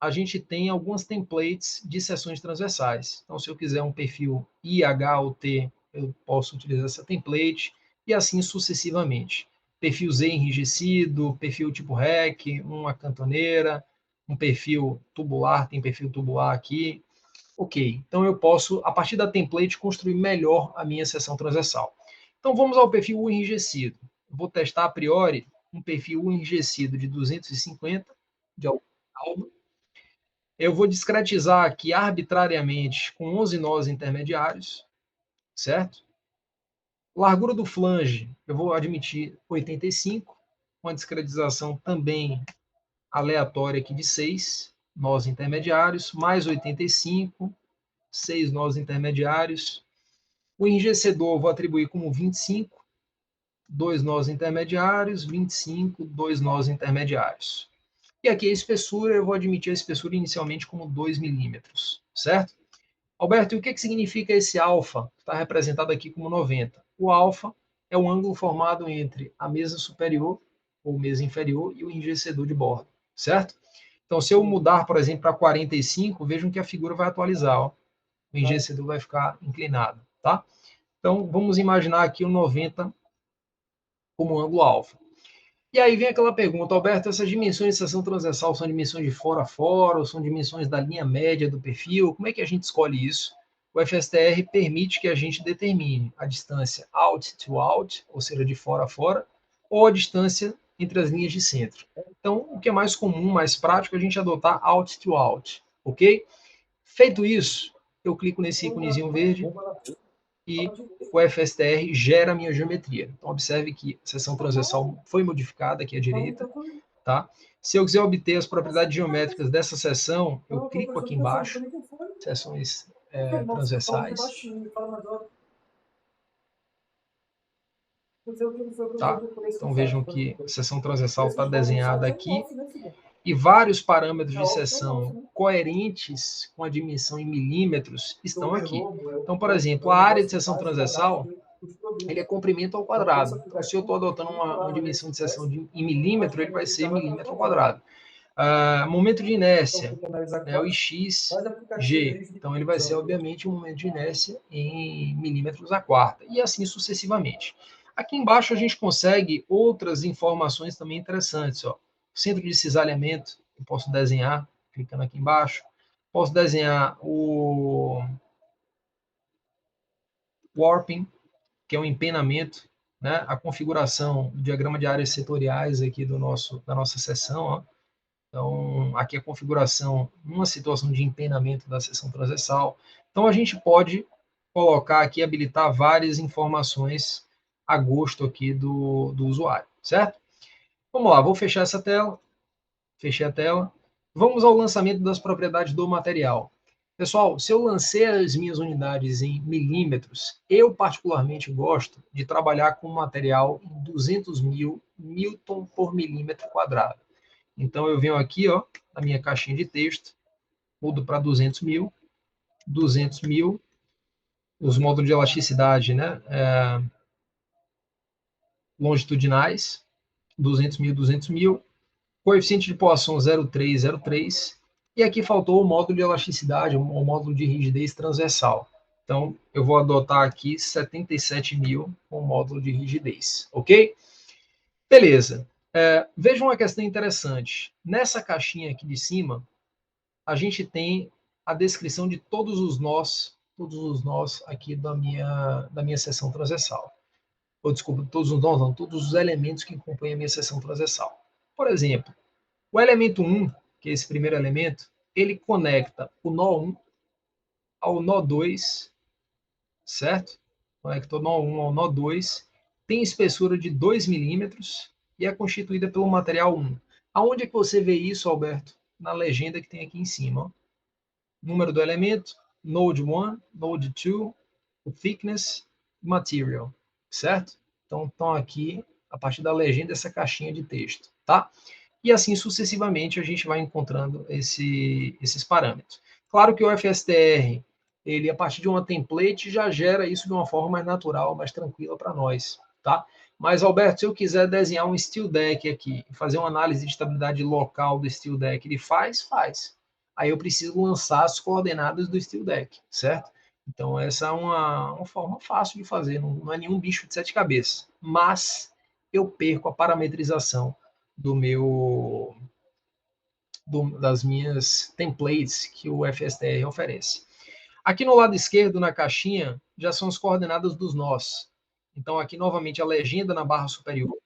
a gente tem algumas templates de seções transversais. Então, se eu quiser um perfil IH ou T, eu posso utilizar essa template e assim sucessivamente. Perfil Z enrijecido, perfil tipo REC, uma cantoneira, um perfil tubular, tem perfil tubular aqui. Ok, então eu posso, a partir da template, construir melhor a minha seção transversal. Então vamos ao perfil U enrijecido. Vou testar a priori um perfil U enrijecido de 250 de altura. Eu vou discretizar aqui arbitrariamente com 11 nós intermediários, certo? Largura do flange, eu vou admitir 85, uma discretização também aleatória aqui de 6 nós intermediários, mais 85, 6 nós intermediários. O enriquecedor eu vou atribuir como 25, 2 nós intermediários, 25, 2 nós intermediários. E aqui a espessura, eu vou admitir a espessura inicialmente como 2 milímetros, certo? Alberto, e o que significa esse alfa? Está representado aqui como 90. O alfa é o ângulo formado entre a mesa superior ou mesa inferior e o enriquecedor de bordo, certo? Então, se eu mudar, por exemplo, para 45, vejam que a figura vai atualizar. Ó. O enriquecedor vai ficar inclinado, tá? Então, vamos imaginar aqui o 90 como ângulo alfa. E aí vem aquela pergunta, Alberto, essas dimensões de seção transversal são dimensões de fora a fora, ou são dimensões da linha média do perfil? Como é que a gente escolhe isso? O FSTR permite que a gente determine a distância out to out, ou seja, de fora a fora, ou a distância entre as linhas de centro. Então, o que é mais comum, mais prático, é a gente adotar out to out, ok? Feito isso, eu clico nesse íconezinho verde e o FSTR gera a minha geometria. Então, observe que a seção transversal foi modificada aqui à direita, tá? Se eu quiser obter as propriedades geométricas dessa seção, eu clico aqui embaixo, seções transversais. Tá? Então, vejam que a seção transversal está desenhada aqui e vários parâmetros de seção coerentes com a dimensão em milímetros estão aqui. Então, por exemplo, a área de seção transversal ele é comprimento ao quadrado. Então, se eu estou adotando uma dimensão de seção em milímetro, ele vai ser milímetro ao quadrado. Momento de inércia, né, o xg. Então, ele vai ser, obviamente, um momento de inércia em milímetros a quarta. E assim sucessivamente. Aqui embaixo a gente consegue outras informações também interessantes. Ó. Centro de cisalhamento, eu posso desenhar, clicando aqui embaixo. Posso desenhar o warping, que é um empenamento, né? A configuração do diagrama de áreas setoriais aqui da nossa seção. Ó. Então, aqui a configuração, uma situação de empenamento da seção transversal. Então, a gente pode colocar aqui, habilitar várias informações a gosto aqui do usuário, certo? Vamos lá, vou fechar essa tela. Fechei a tela. Vamos ao lançamento das propriedades do material. Pessoal, se eu lancei as minhas unidades em milímetros, eu particularmente gosto de trabalhar com material em 200.000 newton por milímetro quadrado. Então, eu venho aqui, ó, na minha caixinha de texto, mudo para 200.000, 200.000, os módulos de elasticidade, né, longitudinais, 200.000, 200.000, coeficiente de Poisson 0,3, 0,3, e aqui faltou o módulo de elasticidade, o módulo de rigidez transversal. Então, eu vou adotar aqui 77.000 com o módulo de rigidez, ok? Beleza. Veja uma questão interessante. Nessa caixinha aqui de cima, a gente tem a descrição de todos os nós aqui da minha seção transversal. Ou, desculpa, todos os nós não, todos os elementos que compõem a minha seção transversal. Por exemplo, o elemento 1, que é esse primeiro elemento, ele conecta o nó 1 ao nó 2, certo? Conecta o nó 1 ao nó 2, tem espessura de 2 milímetros e é constituída pelo material 1. Aonde é que você vê isso, Alberto? Na legenda que tem aqui em cima. Ó. Número do elemento, node 1, node 2, o thickness, material, certo? Então, estão aqui, a partir da legenda, essa caixinha de texto, tá? E assim sucessivamente a gente vai encontrando esses parâmetros. Claro que o FSTR, ele a partir de uma template já gera isso de uma forma mais natural, mais tranquila para nós, tá? Mas, Alberto, se eu quiser desenhar um steel deck aqui, fazer uma análise de estabilidade local do steel deck, ele faz? Aí eu preciso lançar as coordenadas do steel deck, certo? Então, essa é uma forma fácil de fazer, não é nenhum bicho de 7 cabeças. Mas eu perco a parametrização das minhas templates que o FSTR oferece. Aqui no lado esquerdo, na caixinha, já são as coordenadas dos nós. Então, aqui novamente a legenda na barra superior,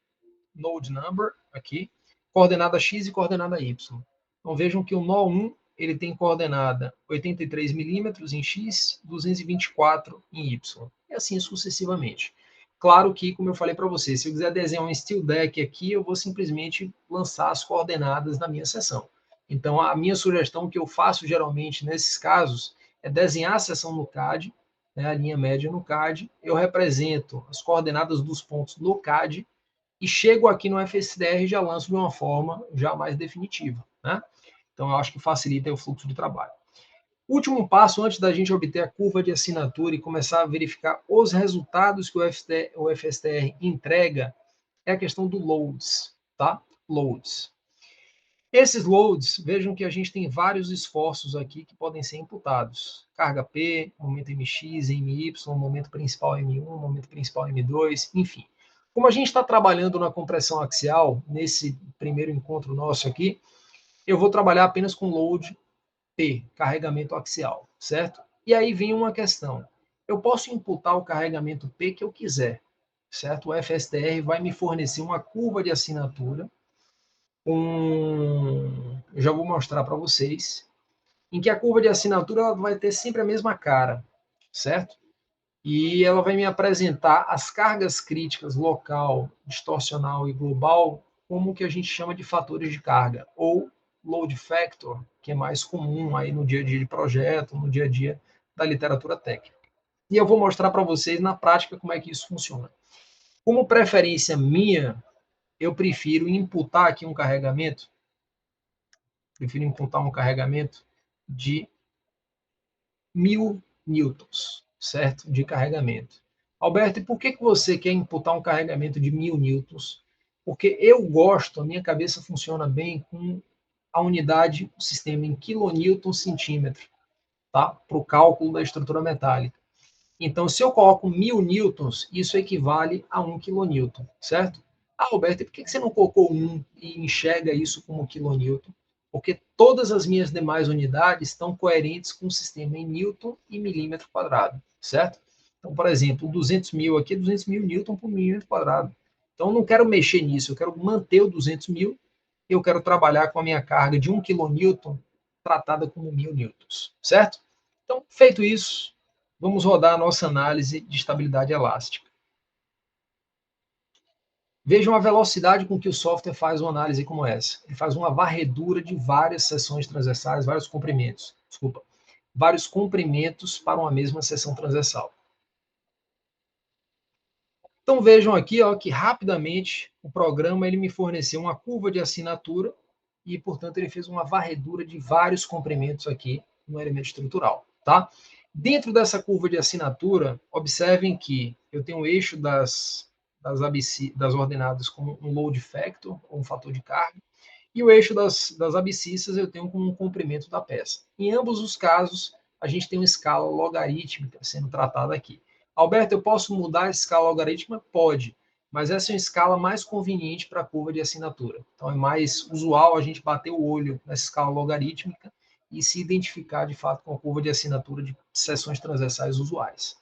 node number, aqui, coordenada X e coordenada Y. Então, vejam que o nó 1 ele tem coordenada 83 milímetros em X, 224 em Y, e assim sucessivamente. Claro que, como eu falei para você, se eu quiser desenhar um steel deck aqui, eu vou simplesmente lançar as coordenadas da minha seção. Então, a minha sugestão que eu faço geralmente nesses casos é desenhar a seção no CAD, né, a linha média no CAD, eu represento as coordenadas dos pontos no CAD e chego aqui no FSDR e já lanço de uma forma já mais definitiva, né? Então, eu acho que facilita o fluxo de trabalho. Último passo, antes da gente obter a curva de assinatura e começar a verificar os resultados que o FSTR entrega, é a questão do loads, tá? Loads. Esses loads, vejam que a gente tem vários esforços aqui que podem ser imputados. Carga P, momento MX, MY, momento principal M1, momento principal M2, enfim. Como a gente está trabalhando na compressão axial, nesse primeiro encontro nosso aqui, eu vou trabalhar apenas com load P, carregamento axial, certo? E aí vem uma questão. Eu posso imputar o carregamento P que eu quiser, certo? O FSTR vai me fornecer uma curva de assinatura, eu já vou mostrar para vocês, em que a curva de assinatura ela vai ter sempre a mesma cara, certo? E ela vai me apresentar as cargas críticas local, distorcional e global como o que a gente chama de fatores de carga, ou load factor, que é mais comum aí no dia a dia de projeto, no dia a dia da literatura técnica. E eu vou mostrar para vocês na prática como é que isso funciona. Como preferência minha, eu prefiro imputar aqui um carregamento, de 1000 newtons, certo? De carregamento. Alberto, e por que você quer imputar um carregamento de 1000 newtons? Porque eu gosto, a minha cabeça funciona bem com a unidade, o sistema em quilonewton centímetro, tá? Para o cálculo da estrutura metálica. Então, se eu coloco 1000 newtons, isso equivale a 1 quilonewton, certo? Ah, Alberto, e por que você não colocou 1 e enxerga isso como quilonewton? Porque todas as minhas demais unidades estão coerentes com o sistema em newton e milímetro quadrado, certo? Então, por exemplo, 200 mil aqui é 200 mil newton por milímetro quadrado. Então, eu não quero mexer nisso, eu quero manter o 200 mil e eu quero trabalhar com a minha carga de 1 quilonewton tratada como 1000 newtons, certo? Então, feito isso, vamos rodar a nossa análise de estabilidade elástica. Vejam a velocidade com que o software faz uma análise como essa. Ele faz uma varredura de várias seções transversais, vários comprimentos para uma mesma seção transversal. Então vejam aqui ó, que rapidamente o programa ele me forneceu uma curva de assinatura e, portanto, ele fez uma varredura de vários comprimentos aqui no elemento estrutural. Tá? Dentro dessa curva de assinatura, observem que eu tenho o eixo das ordenadas com um load factor, ou um fator de carga, e o eixo das abscissas eu tenho com um comprimento da peça. Em ambos os casos, a gente tem uma escala logarítmica sendo tratada aqui. Alberto, eu posso mudar a escala logarítmica? Pode, mas essa é uma escala mais conveniente para a curva de assinatura. Então, é mais usual a gente bater o olho nessa escala logarítmica e se identificar, de fato, com a curva de assinatura de seções transversais usuais.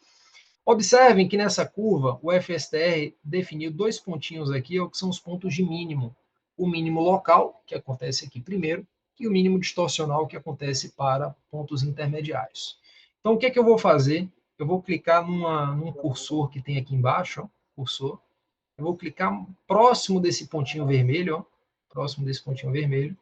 Observem que nessa curva, o FSTR definiu dois pontinhos aqui, que são os pontos de mínimo. O mínimo local, que acontece aqui primeiro, e o mínimo distorcional, que acontece para pontos intermediários. Então, o que é que eu vou fazer? Eu vou clicar num cursor que tem aqui embaixo, ó, cursor. Eu vou clicar próximo desse pontinho vermelho, ó, próximo desse pontinho vermelho.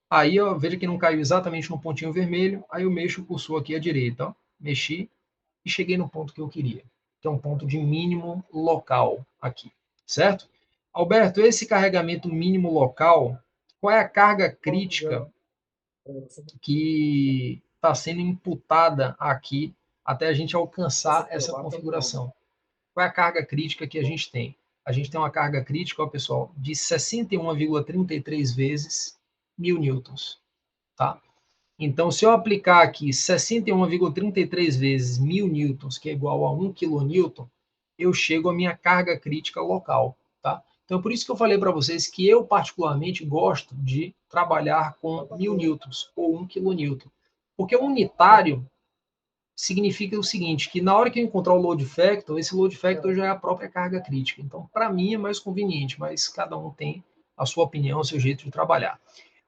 Aí, ó, veja que não caiu exatamente no pontinho vermelho. Aí eu mexo o cursor aqui à direita, ó. Mexi e cheguei no ponto que eu queria, que é um ponto de mínimo local aqui, certo? Alberto, esse carregamento mínimo local, qual é a carga crítica que está sendo imputada aqui até a gente alcançar essa configuração? Qual é a carga crítica que a gente tem? A gente tem uma carga crítica, ó, pessoal, de 61,33 vezes 1000 newtons, tá? Então, se eu aplicar aqui 61,33 vezes 1000 newtons, que é igual a 1 kilonewton, eu chego à minha carga crítica local, tá? Então, por isso que eu falei para vocês que eu, particularmente, gosto de trabalhar com 1000 newtons ou 1 kilonewton. Porque o unitário significa o seguinte, que na hora que eu encontrar o load factor, esse load factor já é a própria carga crítica. Então, para mim é mais conveniente, mas cada um tem a sua opinião, o seu jeito de trabalhar.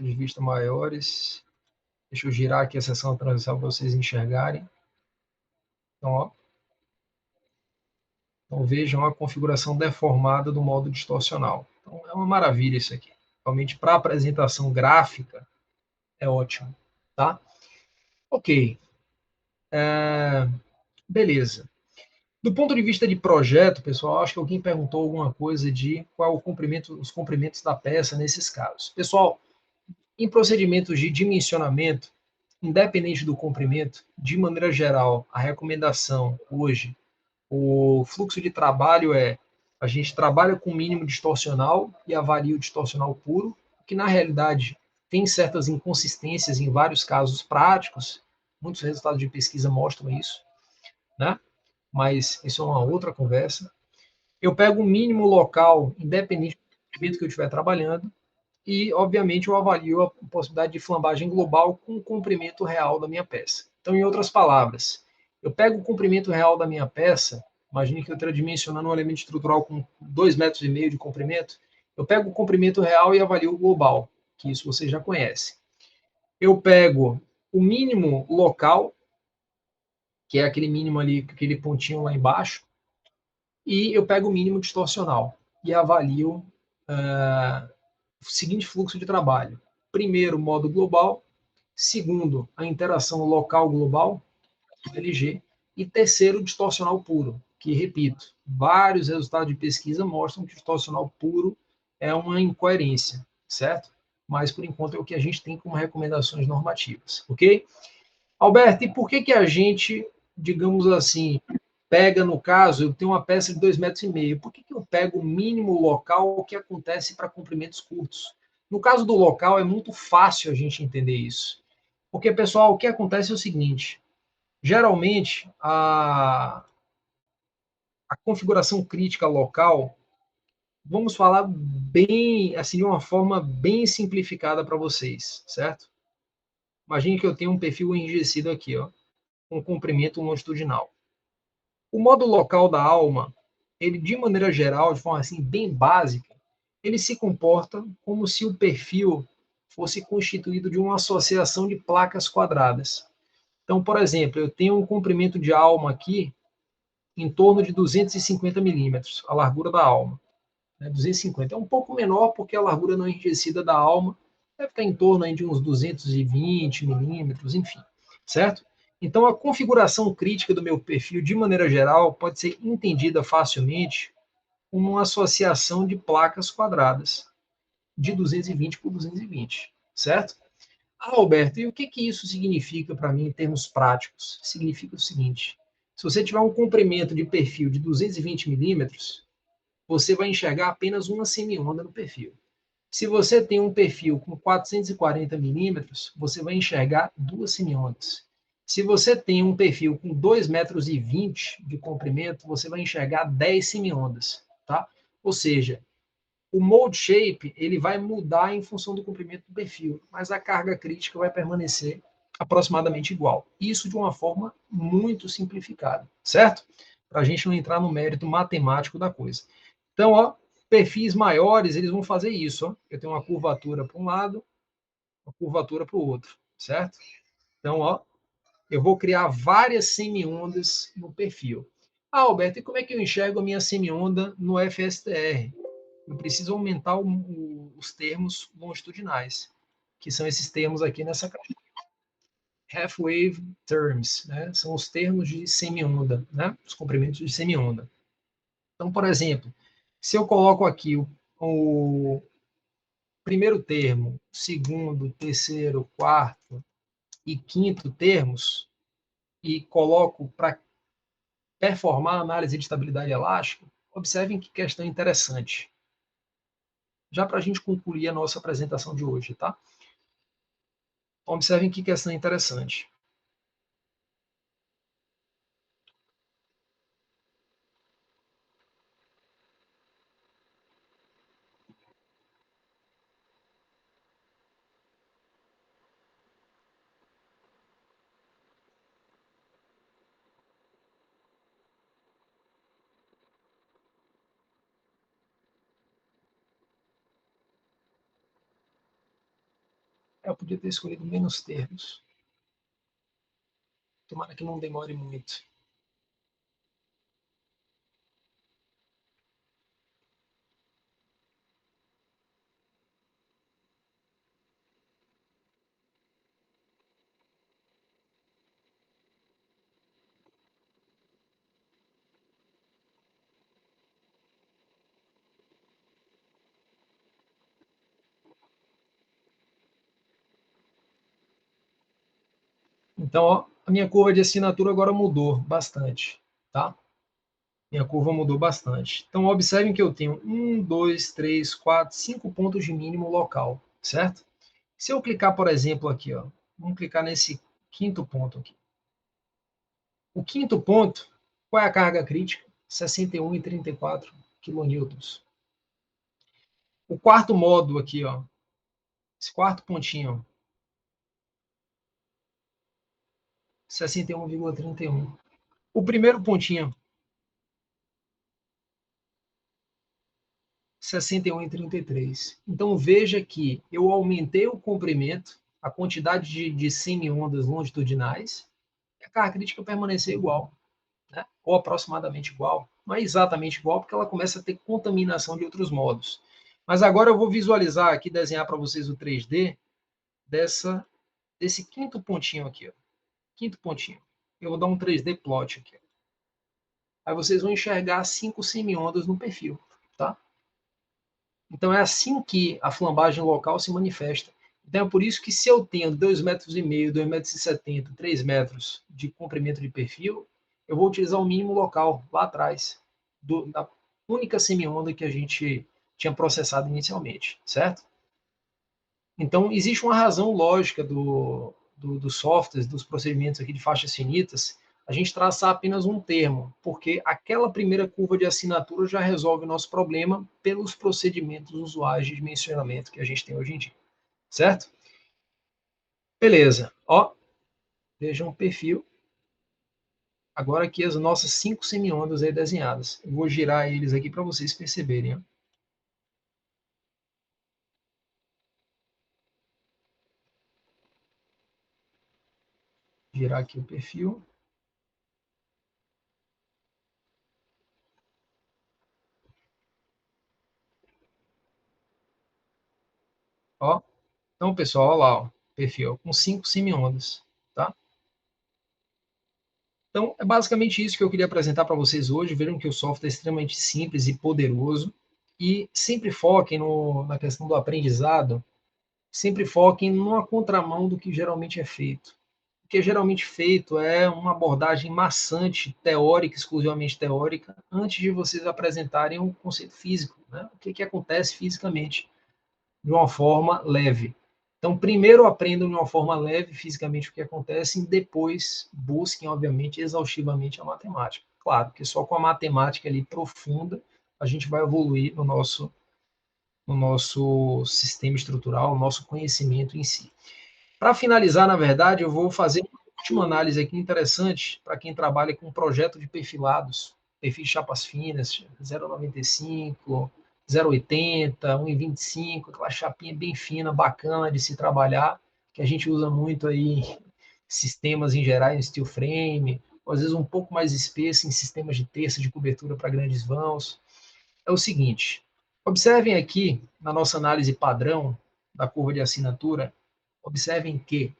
pontos de vista maiores. Deixa eu girar aqui a seção da transição para vocês enxergarem. Então, ó. Então, vejam a configuração deformada do modo distorcional. Então, é uma maravilha isso aqui. Realmente, para apresentação gráfica, é ótimo. Tá? Ok. Beleza. Do ponto de vista de projeto, pessoal, acho que alguém perguntou alguma coisa de qual o comprimento, os comprimentos da peça nesses casos. Pessoal, em procedimentos de dimensionamento, independente do comprimento, de maneira geral, a recomendação hoje, o fluxo de trabalho é a gente trabalha com o mínimo distorcional e avalia o distorcional puro, que na realidade tem certas inconsistências em vários casos práticos, muitos resultados de pesquisa mostram isso, né? Mas isso é uma outra conversa. Eu pego o mínimo local, independente do comprimento que eu estiver trabalhando, e, obviamente, eu avalio a possibilidade de flambagem global com o comprimento real da minha peça. Então, em outras palavras, eu pego o comprimento real da minha peça, imagine que eu esteja dimensionando um elemento estrutural com 2,5 metros de comprimento, eu pego o comprimento real e avalio o global, que isso você já conhece. Eu pego o mínimo local, que é aquele mínimo ali, aquele pontinho lá embaixo, e eu pego o mínimo distorcional e avalio o seguinte fluxo de trabalho. Primeiro, modo global. Segundo, a interação local global, LG. E terceiro, distorcional puro, que, repito, vários resultados de pesquisa mostram que distorcional puro é uma incoerência, certo? Mas, por enquanto, é o que a gente tem como recomendações normativas, ok? Alberto, e por que que a gente, digamos assim, pega, no caso, eu tenho uma peça de 2,5 metros, por que que eu pego o mínimo local que acontece para comprimentos curtos? No caso do local, é muito fácil a gente entender isso. Porque, pessoal, o que acontece é o seguinte, geralmente, a configuração crítica local, vamos falar bem, assim, de uma forma bem simplificada para vocês, certo? Imagine que eu tenho um perfil enrijecido aqui, ó, com comprimento longitudinal. O modo local da alma, ele de maneira geral, de forma assim bem básica, ele se comporta como se o perfil fosse constituído de uma associação de placas quadradas. Então, por exemplo, eu tenho um comprimento de alma aqui em torno de 250 milímetros, a largura da alma. Né? 250 é um pouco menor porque a largura não enrijecida da alma deve estar em torno aí de uns 220 milímetros, enfim, certo? Então, a configuração crítica do meu perfil, de maneira geral, pode ser entendida facilmente como uma associação de placas quadradas de 220 por 220, certo? Ah, Alberto, e o que que isso significa para mim em termos práticos? Significa o seguinte: se você tiver um comprimento de perfil de 220 milímetros, você vai enxergar apenas uma semionda no perfil. Se você tem um perfil com 440 milímetros, você vai enxergar duas semiondas. Se você tem um perfil com 2,20 metros de comprimento, você vai enxergar 10 semiondas, tá? Ou seja, o mode shape ele vai mudar em função do comprimento do perfil, mas a carga crítica vai permanecer aproximadamente igual. Isso de uma forma muito simplificada, certo? Para a gente não entrar no mérito matemático da coisa. Então, ó, perfis maiores, eles vão fazer isso. Ó. Eu tenho uma curvatura para um lado, uma curvatura para o outro, certo? Então, ó, eu vou criar várias semiondas no perfil. Ah, Alberto, e como é que eu enxergo a minha semionda no FSTR? Eu preciso aumentar os termos longitudinais, que são esses termos aqui nessa caixa. Half-wave terms, né? São os termos de semionda, né? Os comprimentos de semionda. Então, por exemplo, se eu coloco aqui o primeiro termo, segundo, terceiro, quarto e quinto termos, e coloco para performar a análise de estabilidade elástica, observem que questão interessante. Já para a gente concluir a nossa apresentação de hoje, tá? Observem que questão interessante. Eu podia ter escolhido menos termos. Tomara que não demore muito. Então, ó, a minha curva de assinatura agora mudou bastante, tá? Minha curva mudou bastante. Então, observem que eu tenho 1, 2, 3, 4, 5 pontos de mínimo local, certo? Se eu clicar, por exemplo, aqui, ó, vamos clicar nesse quinto ponto aqui. O quinto ponto, qual é a carga crítica? 61,34 kN. O quarto módulo aqui, ó, esse quarto pontinho, 61,31. O primeiro pontinho, 61,33. Então veja que eu aumentei o comprimento, a quantidade de semi-ondas longitudinais, e a carga crítica permaneceu igual, né? Ou aproximadamente igual. Não é exatamente igual, porque ela começa a ter contaminação de outros modos. Mas agora eu vou visualizar aqui, desenhar para vocês o 3D desse quinto pontinho aqui. Ó. Quinto pontinho. Eu vou dar um 3D plot aqui. Ó. Aí vocês vão enxergar 5 semi-ondas no perfil. Tá? Então é assim que a flambagem local se manifesta. Então é por isso que se eu tenho 2,5 metros, 2,70 metros, 3 metros de comprimento de perfil, eu vou utilizar o mínimo local lá atrás, da única semi-onda que a gente tinha processado inicialmente, certo? Então existe uma razão lógica dos softwares, dos procedimentos aqui de faixas finitas, a gente traçar apenas um termo, porque aquela primeira curva de assinatura já resolve o nosso problema pelos procedimentos usuais de dimensionamento que a gente tem hoje em dia, certo? Beleza, ó, vejam o perfil. Agora aqui as nossas 5 semiondas aí desenhadas. Eu vou girar eles aqui para vocês perceberem. Ó. Girar aqui o perfil. Ó, então pessoal, olha lá, ó, perfil com 5 semiondas, tá? Então, é basicamente isso que eu queria apresentar para vocês hoje. Vejam que o software é extremamente simples e poderoso. E sempre foquem na questão do aprendizado, sempre foquem numa contramão do que geralmente é feito. O que é geralmente feito é uma abordagem maçante, teórica, exclusivamente teórica, antes de vocês apresentarem um conceito físico. Né? O que acontece fisicamente de uma forma leve. Então, primeiro aprendam de uma forma leve fisicamente o que acontece e depois busquem, obviamente, exaustivamente a matemática. Claro que só com a matemática ali profunda a gente vai evoluir no nosso sistema estrutural, no nosso conhecimento em si. Para finalizar, na verdade, eu vou fazer uma última análise aqui interessante para quem trabalha com projeto de perfilados, perfis chapas finas, 0,95, 0,80, 1,25, aquela chapinha bem fina, bacana de se trabalhar, que a gente usa muito aí em sistemas em geral, em steel frame, ou às vezes um pouco mais espesso em sistemas de terça de cobertura para grandes vãos. É o seguinte, observem aqui na nossa análise padrão da curva de assinatura, observem que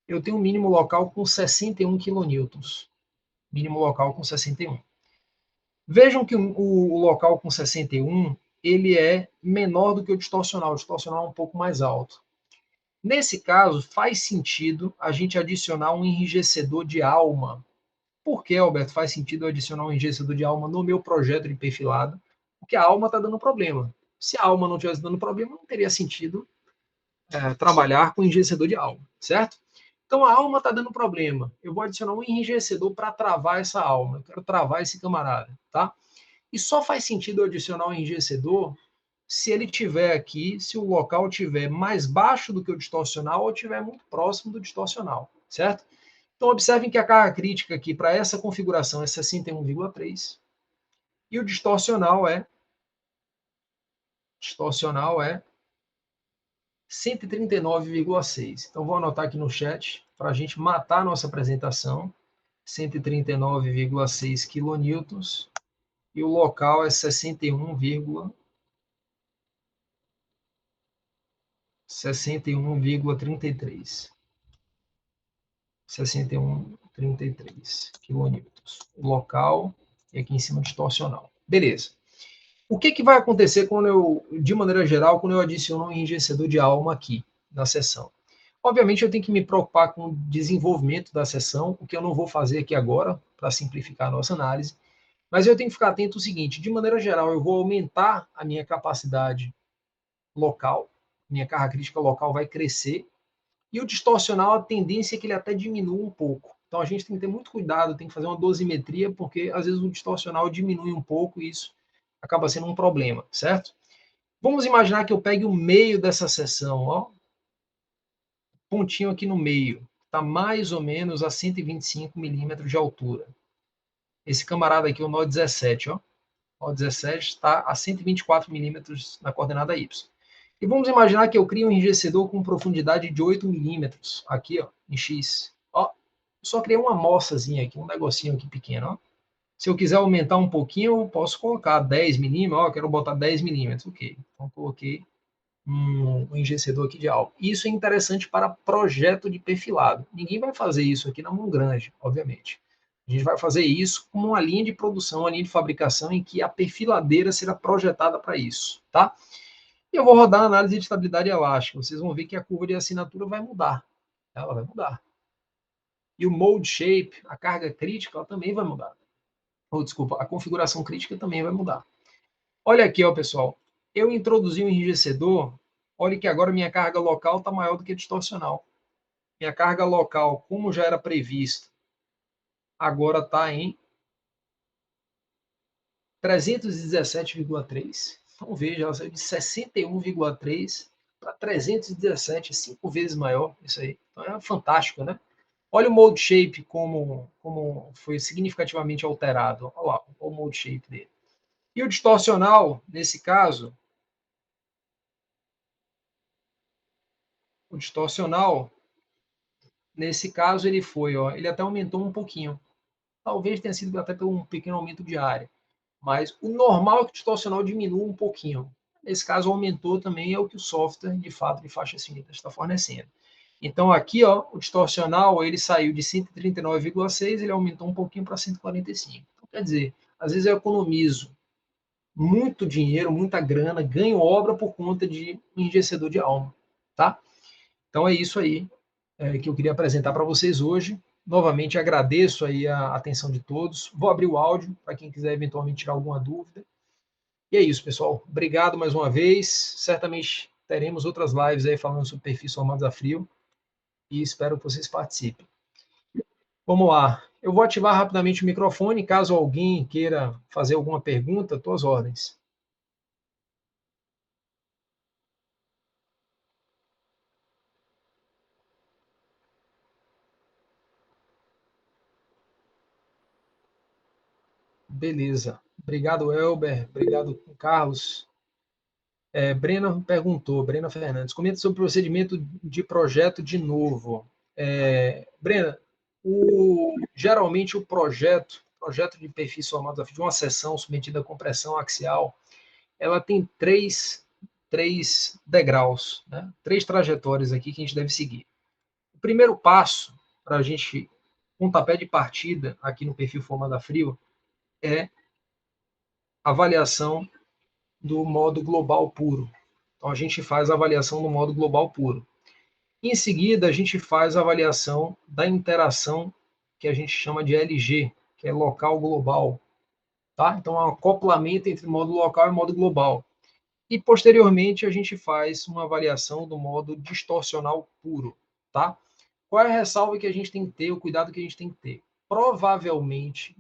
eu tenho um mínimo local com 61 kN. Mínimo local com 61. Vejam que o local com 61 ele é menor do que o distorcional. O distorcional é um pouco mais alto. Nesse caso, faz sentido a gente adicionar um enrijecedor de alma. Por que, Alberto, faz sentido eu adicionar um enrijecedor de alma no meu projeto de perfilado? Porque a alma está dando problema. Se a alma não estivesse dando problema, não teria sentido trabalhar com enrijecedor de alma, certo? Então a alma está dando problema. Eu vou adicionar um enrijecedor para travar essa alma. Eu quero travar esse camarada, tá? E só faz sentido eu adicionar um enrijecedor se ele tiver aqui, se o local tiver mais baixo do que o distorcional ou tiver muito próximo do distorcional, certo? Então observem que a carga crítica aqui para essa configuração é 61,3 e o distorcional é 139,6. Então, vou anotar aqui no chat para a gente matar a nossa apresentação. 139,6 quilonewtons. E o local é 61,33. 61,33 quilonewtons. O local e aqui em cima distorcional. Beleza. O que vai acontecer quando eu, de maneira geral, quando eu adiciono um enrijecedor de alma aqui na sessão? Obviamente, eu tenho que me preocupar com o desenvolvimento da sessão, o que eu não vou fazer aqui agora, para simplificar a nossa análise. Mas eu tenho que ficar atento ao seguinte: de maneira geral, eu vou aumentar a minha capacidade local, minha carga crítica local vai crescer, e o distorcional, a tendência é que ele até diminua um pouco. Então a gente tem que ter muito cuidado, tem que fazer uma dosimetria, porque às vezes o distorcional diminui um pouco e isso acaba sendo um problema, certo? Vamos imaginar que eu pegue o meio dessa seção, ó, pontinho aqui no meio, está mais ou menos a 125 milímetros de altura. Esse camarada aqui, o nó 17, ó. O 17 está a 124 milímetros na coordenada Y. E vamos imaginar que eu crio um enrijecedor com profundidade de 8 milímetros, aqui, ó, em X. Ó, só criei uma amossazinha aqui, um negocinho aqui pequeno, ó. Se eu quiser aumentar um pouquinho, eu posso colocar 10 milímetros, ó, quero botar 10 milímetros, ok. Então, coloquei um enrijecedor aqui de álcool. Isso é interessante para projeto de perfilado. Ninguém vai fazer isso aqui na mão grande, obviamente. A gente vai fazer isso como uma linha de produção, uma linha de fabricação em que a perfiladeira será projetada para isso, tá? E eu vou rodar a análise de estabilidade elástica. Vocês vão ver que a curva de assinatura vai mudar. Ela vai mudar. E o mold shape, a carga crítica, ela também vai mudar. Ou, desculpa, a configuração crítica também vai mudar. Olha aqui, ó, pessoal. Eu introduzi um enrijecedor. Olha que agora minha carga local está maior do que a distorcional. Minha carga local, como já era previsto, agora está em 317,3. Então veja, ela saiu de 61,3 para 317, 5 vezes maior isso aí. Então é fantástico, né? Olha o mold shape como foi significativamente alterado. Olha lá, o mold shape dele. E o distorcional, nesse caso, o distorcional, nesse caso, ele foi, ó, ele até aumentou um pouquinho. Talvez tenha sido até por um pequeno aumento de área. Mas o normal é que o distorcional diminua um pouquinho. Nesse caso, aumentou também, é o que o software, de fato, de faixas finitas está fornecendo. Então, aqui, ó, o distorcional, ele saiu de 139,6, ele aumentou um pouquinho para 145. Então, quer dizer, às vezes eu economizo muito dinheiro, muita grana, ganho obra por conta de um enrijecedor de alma, tá? Então, é isso aí que eu queria apresentar para vocês hoje. Novamente, agradeço aí a atenção de todos. Vou abrir o áudio para quem quiser eventualmente tirar alguma dúvida. E é isso, pessoal. Obrigado mais uma vez. Certamente teremos outras lives aí falando sobre perfis formados a frio e espero que vocês participem. Vamos lá. Eu vou ativar rapidamente o microfone. Caso alguém queira fazer alguma pergunta, estou às ordens. Beleza. Obrigado, Elber. Obrigado, Carlos. Brena perguntou, Brena Fernandes, comenta sobre o procedimento de projeto de novo. Brena, geralmente o projeto de perfis formados a fio de uma seção submetida a compressão axial, ela tem três degraus, né? 3 trajetórias aqui que a gente deve seguir. O primeiro passo para a gente, pontapé de partida aqui no perfil formado a frio, é avaliação do modo global puro. Então, a gente faz a avaliação do modo global puro. Em seguida, a gente faz a avaliação da interação que a gente chama de LG, que é local global. Tá? Então, é um acoplamento entre modo local e modo global. E, posteriormente, a gente faz uma avaliação do modo distorcional puro. Tá? Qual é a ressalva que a gente tem que ter, o cuidado que a gente tem que ter? Provavelmente,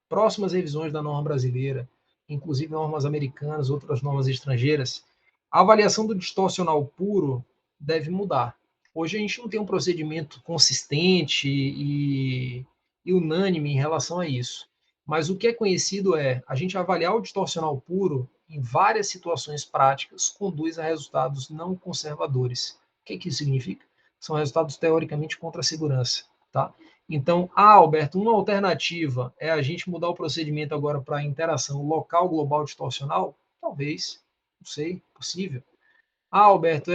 próximas revisões da norma brasileira, inclusive normas americanas, outras normas estrangeiras, a avaliação do distorcional puro deve mudar. Hoje a gente não tem um procedimento consistente e unânime em relação a isso. Mas o que é conhecido é a gente avaliar o distorcional puro em várias situações práticas, conduz a resultados não conservadores. O que isso significa? São resultados teoricamente contra a segurança, tá? Então, Alberto, uma alternativa é a gente mudar o procedimento agora para interação local, global, distorcional? Talvez, não sei, possível. Alberto,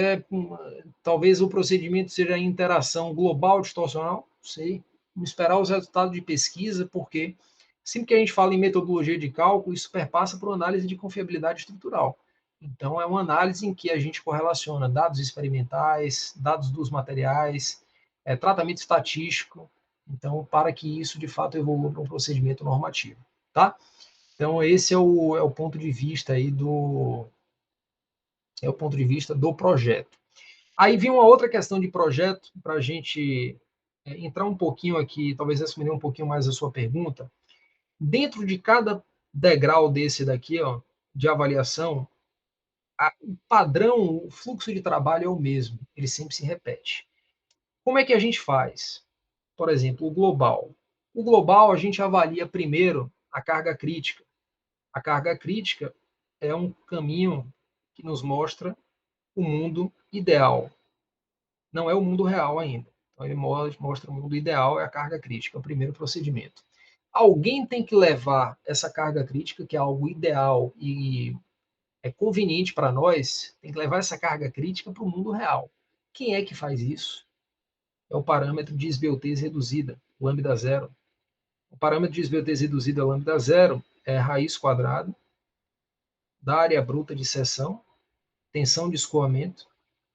talvez o procedimento seja interação global, distorcional? Não sei. Vamos esperar os resultados de pesquisa, porque sempre que a gente fala em metodologia de cálculo, isso perpassa por análise de confiabilidade estrutural. Então, é uma análise em que a gente correlaciona dados experimentais, dados dos materiais, tratamento estatístico, então, para que isso, de fato, evolua para um procedimento normativo, tá? Então, esse é o ponto de vista aí o ponto de vista do projeto. Aí vem uma outra questão de projeto, para a gente entrar um pouquinho aqui, talvez responder um pouquinho mais a sua pergunta. Dentro de cada degrau desse daqui, ó, de avaliação, o padrão, o fluxo de trabalho é o mesmo, ele sempre se repete. Como é que a gente faz? Por exemplo, o global. O global, a gente avalia primeiro a carga crítica. A carga crítica é um caminho que nos mostra o mundo ideal. Não é o mundo real ainda. Então, ele mostra o mundo ideal, é a carga crítica, é o primeiro procedimento. Alguém tem que levar essa carga crítica, que é algo ideal e é conveniente para nós, tem que levar essa carga crítica para o mundo real. Quem é que faz isso? É o parâmetro de esbeltez reduzida, lambda zero. O parâmetro de esbeltez reduzida, lambda zero, é raiz quadrada da área bruta de seção, tensão de escoamento,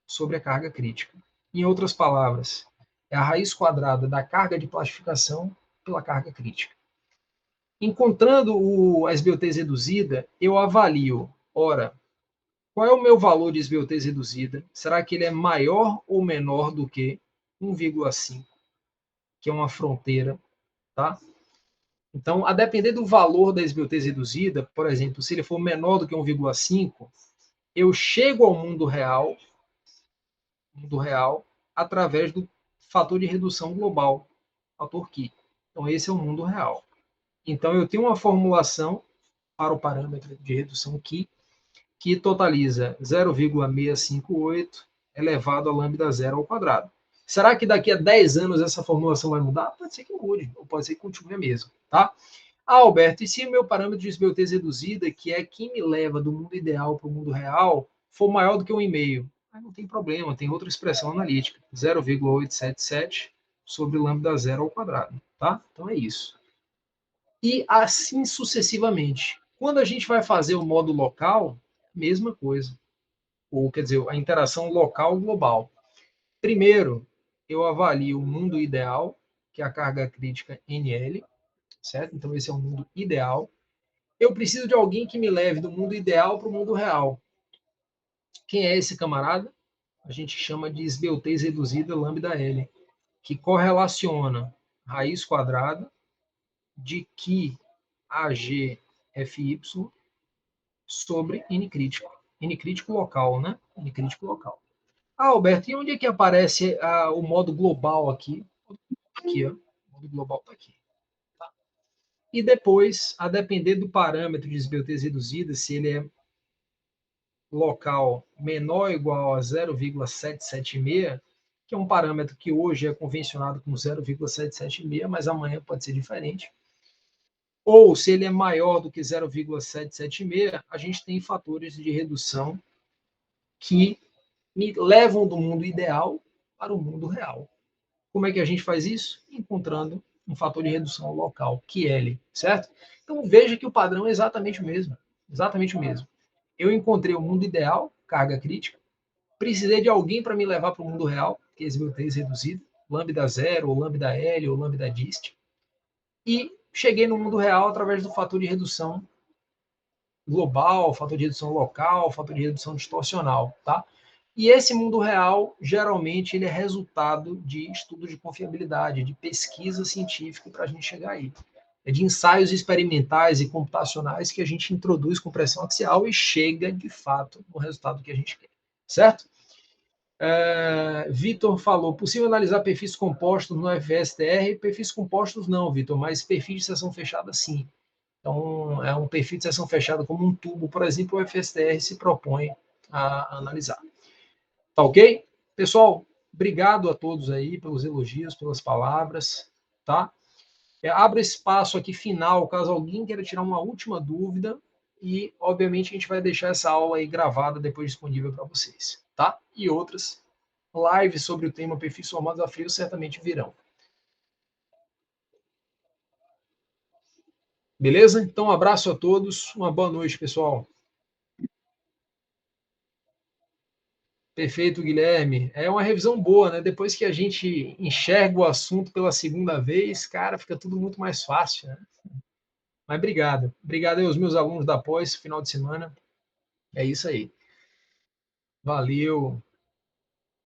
sobre a carga crítica. Em outras palavras, é a raiz quadrada da carga de plastificação pela carga crítica. Encontrando a esbeltez reduzida, eu avalio, ora, qual é o meu valor de esbeltez reduzida? Será que ele é maior ou menor do que 1,5, que é uma fronteira, tá? Então, a depender do valor da esbeltez reduzida, por exemplo, se ele for menor do que 1,5, eu chego ao mundo real através do fator de redução global, fator Ki. Então, esse é o mundo real. Então, eu tenho uma formulação para o parâmetro de redução Ki, que totaliza 0,658 elevado a lambda zero ao quadrado. Será que daqui a 10 anos essa formulação vai mudar? Pode ser que mude, ou pode ser que continue a mesma, tá? Alberto, e se o meu parâmetro de esbeltez reduzida, que é quem me leva do mundo ideal para o mundo real, for maior do que 1,5? Não tem problema, tem outra expressão analítica, 0,877 sobre lambda zero ao quadrado, tá? Então é isso. E assim sucessivamente. Quando a gente vai fazer o modo local, mesma coisa. Ou, quer dizer, a interação local-global. Primeiro, eu avalio o mundo ideal, que é a carga crítica NL, certo? Então, esse é o mundo ideal. Eu preciso de alguém que me leve do mundo ideal para o mundo real. Quem é esse camarada? A gente chama de esbeltez reduzida lambda L, que correlaciona raiz quadrada de Ki AGFY sobre N crítico. N crítico local, né? N crítico local. Alberto, e onde é que aparece o modo global aqui? Aqui, ó. O modo global está aqui. Tá? E depois, a depender do parâmetro de esbeltez reduzida, se ele é local menor ou igual a 0,776, que é um parâmetro que hoje é convencionado com 0,776, mas amanhã pode ser diferente. Ou se ele é maior do que 0,776, a gente tem fatores de redução que me levam do mundo ideal para o mundo real. Como é que a gente faz isso? Encontrando um fator de redução local, QL, certo? Então veja que o padrão é exatamente o mesmo. Exatamente o mesmo. Eu encontrei o mundo ideal, carga crítica, precisei de alguém para me levar para o mundo real, que é esbeltez reduzida, lambda zero, ou lambda L, ou lambda dist, e cheguei no mundo real através do fator de redução global, fator de redução local, fator de redução distorcional, tá? E esse mundo real, geralmente, ele é resultado de estudo de confiabilidade, de pesquisa científica para a gente chegar aí. É de ensaios experimentais e computacionais que a gente introduz com pressão axial e chega, de fato, no resultado que a gente quer. Certo? Vitor falou, possível analisar perfis compostos no FSTR? Perfis compostos não, Vitor, mas perfis de seção fechada sim. Então, é um perfil de seção fechada como um tubo, por exemplo, o FSTR se propõe a analisar. Tá ok? Pessoal, obrigado a todos aí pelos elogios, pelas palavras, tá? Abra espaço aqui final, caso alguém queira tirar uma última dúvida, e, obviamente, a gente vai deixar essa aula aí gravada, depois disponível para vocês, tá? E outras lives sobre o tema perfis formados a frio certamente virão. Beleza? Então, um abraço a todos, uma boa noite, pessoal. Perfeito, Guilherme. É uma revisão boa, né? Depois que a gente enxerga o assunto pela segunda vez, cara, fica tudo muito mais fácil, né? Mas obrigado. Obrigado aí aos meus alunos da pós, final de semana. É isso aí. Valeu.